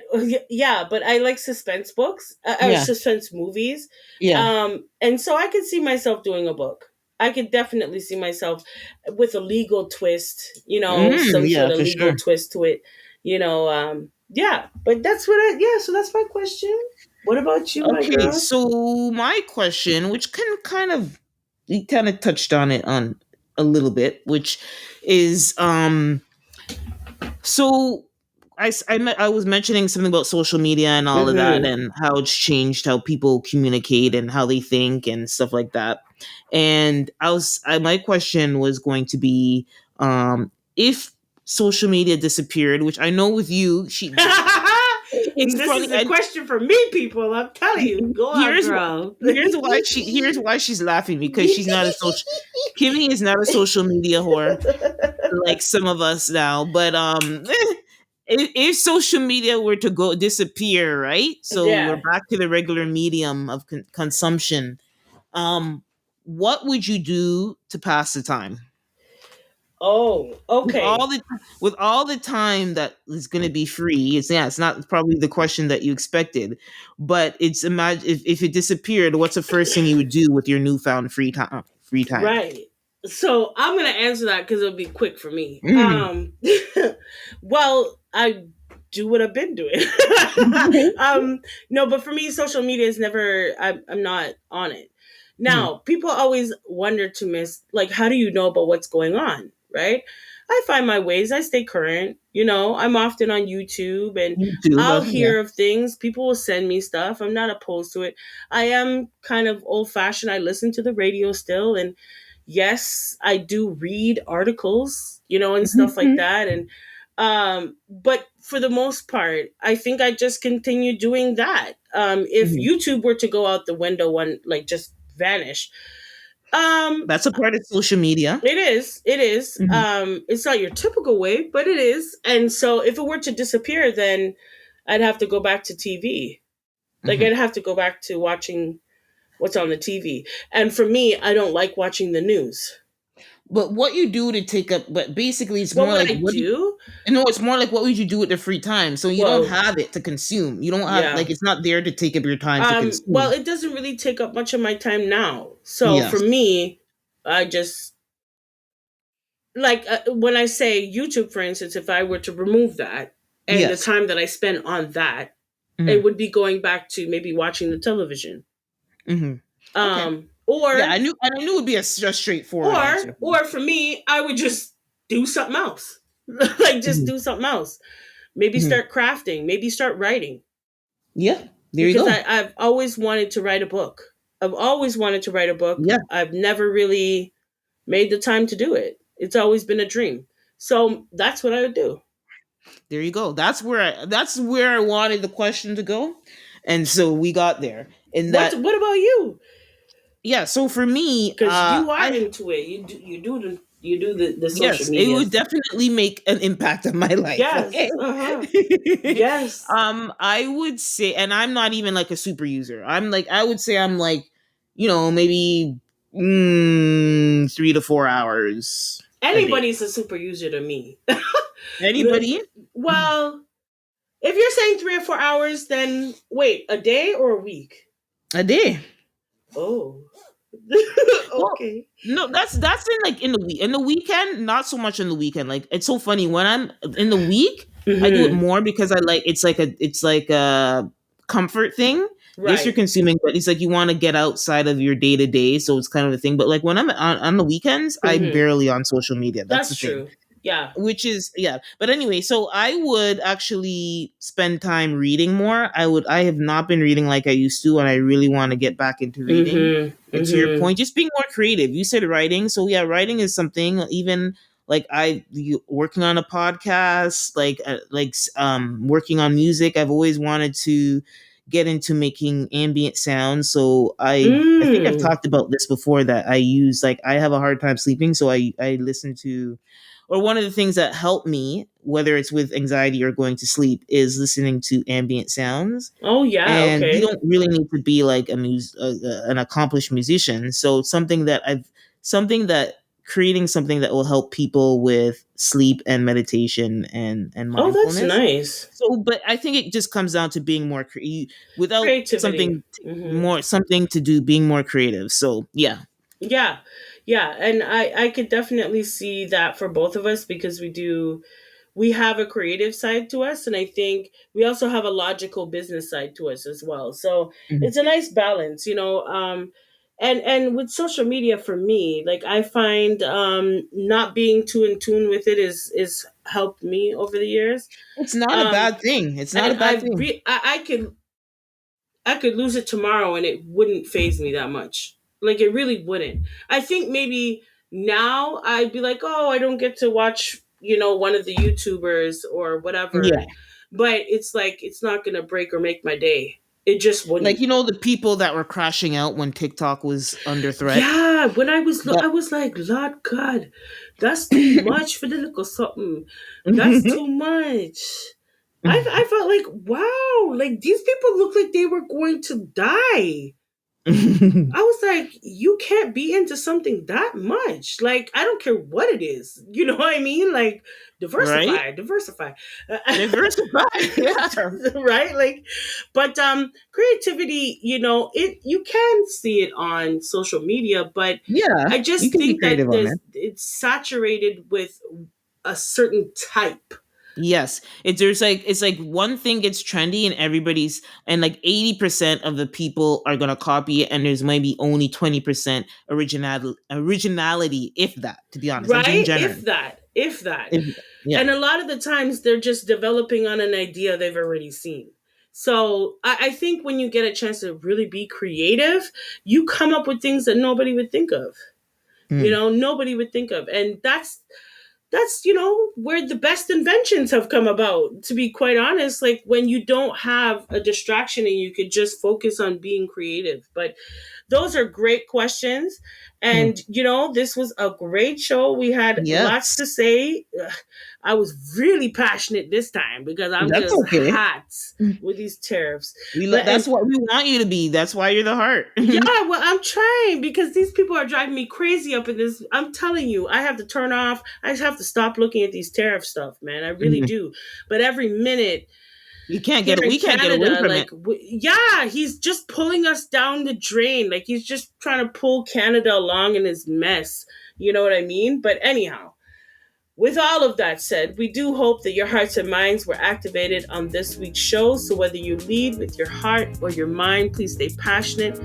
yeah, but I like suspense books, or Yeah, suspense movies. yeah. And so I could see myself doing a book. I could definitely see myself with a legal twist, some Yeah, sort of for legal sure. twist to it, yeah, but that's what yeah, so that's my question. What about you, my Okay, girl? so my question, which can kind of you kind of touched on it on a little bit, which is so I was mentioning something about social media and all of that Mm-hmm. and how it's changed how people communicate and how they think and stuff like that. And my question was going to be if social media disappeared, which I know with you, it's This funny. is a question for me, people. I'm telling you. Go on, Here's why girl. here's why she's laughing, because she's not a social Kimmy is not a social media whore like some of us now, but if social media were to go disappear, right, so we're Yeah. back to the regular medium of consumption, what would you do to pass the time Oh, with all okay. the time that is going to be free? It's not probably the question that you expected, but it's imagine if it disappeared, what's the first thing you would do with your newfound free time? Right. So I'm gonna answer that because it'll be quick for me. Mm. Well, I do what I've been doing. um, no, but for me, social media is never. I'm not on it. Mhm. Now, people always wonder to miss, like, how do you know about what's going on? Right. I find my ways. I stay current. I'm often on YouTube and YouTube, I'll yeah. hear of things. People will send me stuff. I'm not opposed to it. I am kind of old fashioned. I listen to the radio still. And yes, I do read articles, and stuff like Mhm. that. And but for the most part, I think I just continue doing that. If Mhm. YouTube were to go out the window, one like just vanish. Um That's a part of social media. it is. It is. Mhm. It's not your typical way, but it is. And so if it were to disappear, then I'd have to go back to TV. Like Mhm. I'd have to go back to watching what's on the TV. And for me, I don't like watching the news. But what you do to take up, but basically, it's What more would like I do? no, it's more like what would you do with the free time? So you don't Well, have it to consume. You don't have yeah. like it's not there to take up your time to Well, consume. it doesn't really take up much of my time now. So for Yes. me, I just like when I say YouTube, for instance, if I were to remove that and the Yes. time that I spend on that, it Hmm. would be going back to maybe watching the television. Hmm. Okay. Um, Yeah, or I knew it would be a straightforward or answer. or for me, I would just do something else. Like just Hmm. do something else. Maybe Hmm. start crafting, maybe start writing. Yeah. There you Because go. I've always wanted to write a book. I've always wanted to write a book. Yeah. I've never really made the time to do it. It's always been a dream. So that's what I would do. There you go. That's where I wanted the question to go, and so we got there. And that What about you? yeah. So for me, Because you are I into it. You do the social yes, it media would stuff. definitely make an impact on my life. Okay. Yes. Uh-huh. Yes. I would say, and I'm not even like a super user. I would say I'm like, maybe 3 to 4 hours a day. Anybody's a super user to me. Anybody? Well, if you're saying 3 or 4 hours, then wait, a day or a week? A day. Oh. Well, Okay. no, that's in like in the weekend, not so much in the weekend. Like it's so funny when I'm in the week, I do it Mm-hmm. more because I like it's like a comfort thing. Yes, you're Right. consuming, but it's like you want to get outside of your day to day, so it's kind of a thing. But like when I'm on the weekends, I'm Mm-hmm. barely on social media. That's That's the thing. true. Yeah. Which is yeah, but anyway, so I would actually spend time reading more. I have not been reading like I used to, and I really want to get back into reading. Mm-hmm. And to your Mm-hmm. point, just being more creative. You said writing, so yeah, writing is something. Even like working on a podcast, like working on music. I've always wanted to get into making ambient sounds. So I think I've Mm. talked about this before, that I use, like, I have a hard time sleeping, so I listen to, or one of the things that help me, whether it's with anxiety or going to sleep, is listening to ambient sounds. Oh yeah. And you Okay. don't really need to be like an accomplished musician. So something that creating something that will help people with sleep and meditation and Oh, that's mindfulness. nice. So, but I think it just comes down to being more without Creativity. Hmm. something to do, being more creative. So yeah. Yeah. Yeah, and I could definitely see that for both of us because we have a creative side to us, and I think we also have a logical business side to us as well. So Mhm. it's a nice balance, and with social media, for me, like, I find not being too in tune with it is helped me over the years. It's not a um bad thing. It's not and a bad thing. I could lose it tomorrow and it wouldn't phase me that much. Like, it really wouldn't. I think maybe now I'd be like, oh, I don't get to watch, one of the YouTubers or Yeah. whatever. But it's like, it's not going to break or make my day. It just Like, wouldn't. the people that were crashing out when TikTok was under threat. Yeah, when I That was like, Lord God, that's too much for the little something. That's too much. I felt like, wow, like, these people look like they were going to die. I was like, you can't be into something that much. Like, I don't care what it is. You know what I mean? Like, right? diversify, diversify. Diversify. Yeah. Right? Like, but creativity, you can see it on social media, but Yeah. I You just can be think that creative on there. it's saturated with a certain type. Yes. It's like one thing gets trendy and and like 80% of the people are gonna copy it, and there's maybe only 20% originality, if that, to be honest. I'm saying Right? If generally. that, if that. If Yeah. And a lot of the times they're just developing on an idea they've already seen. So I think when you get a chance to really be creative, you come up with things that nobody would think of. Hmm. Nobody would think of. And that's where the best inventions have come about, to be quite honest, like when you don't have a distraction and you could just focus on being creative. But those are great questions. Hmm. And, this was a great show. We had lots Yes. to say. I was really passionate this time because I'm That's just okay. hot with these tariffs. That's what we want you to be. That's why you're the heart. Yeah, well, I'm trying because these people are driving me crazy up in this. I'm telling you, I have to turn off. I just have to stop looking at these tariff stuff, man. I really Mhm. do. But every minute here in We can't get away Canada, from like, it. yeah, he's just pulling us down the drain. Like, he's just trying to pull Canada along in his mess. You know what I mean? But anyhow, with all of that said, we do hope that your hearts and minds were activated on this week's show. So, whether you lead with your heart or your mind, please stay passionate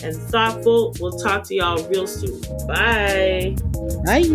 and thoughtful. We'll talk to y'all real soon. Bye. Bye.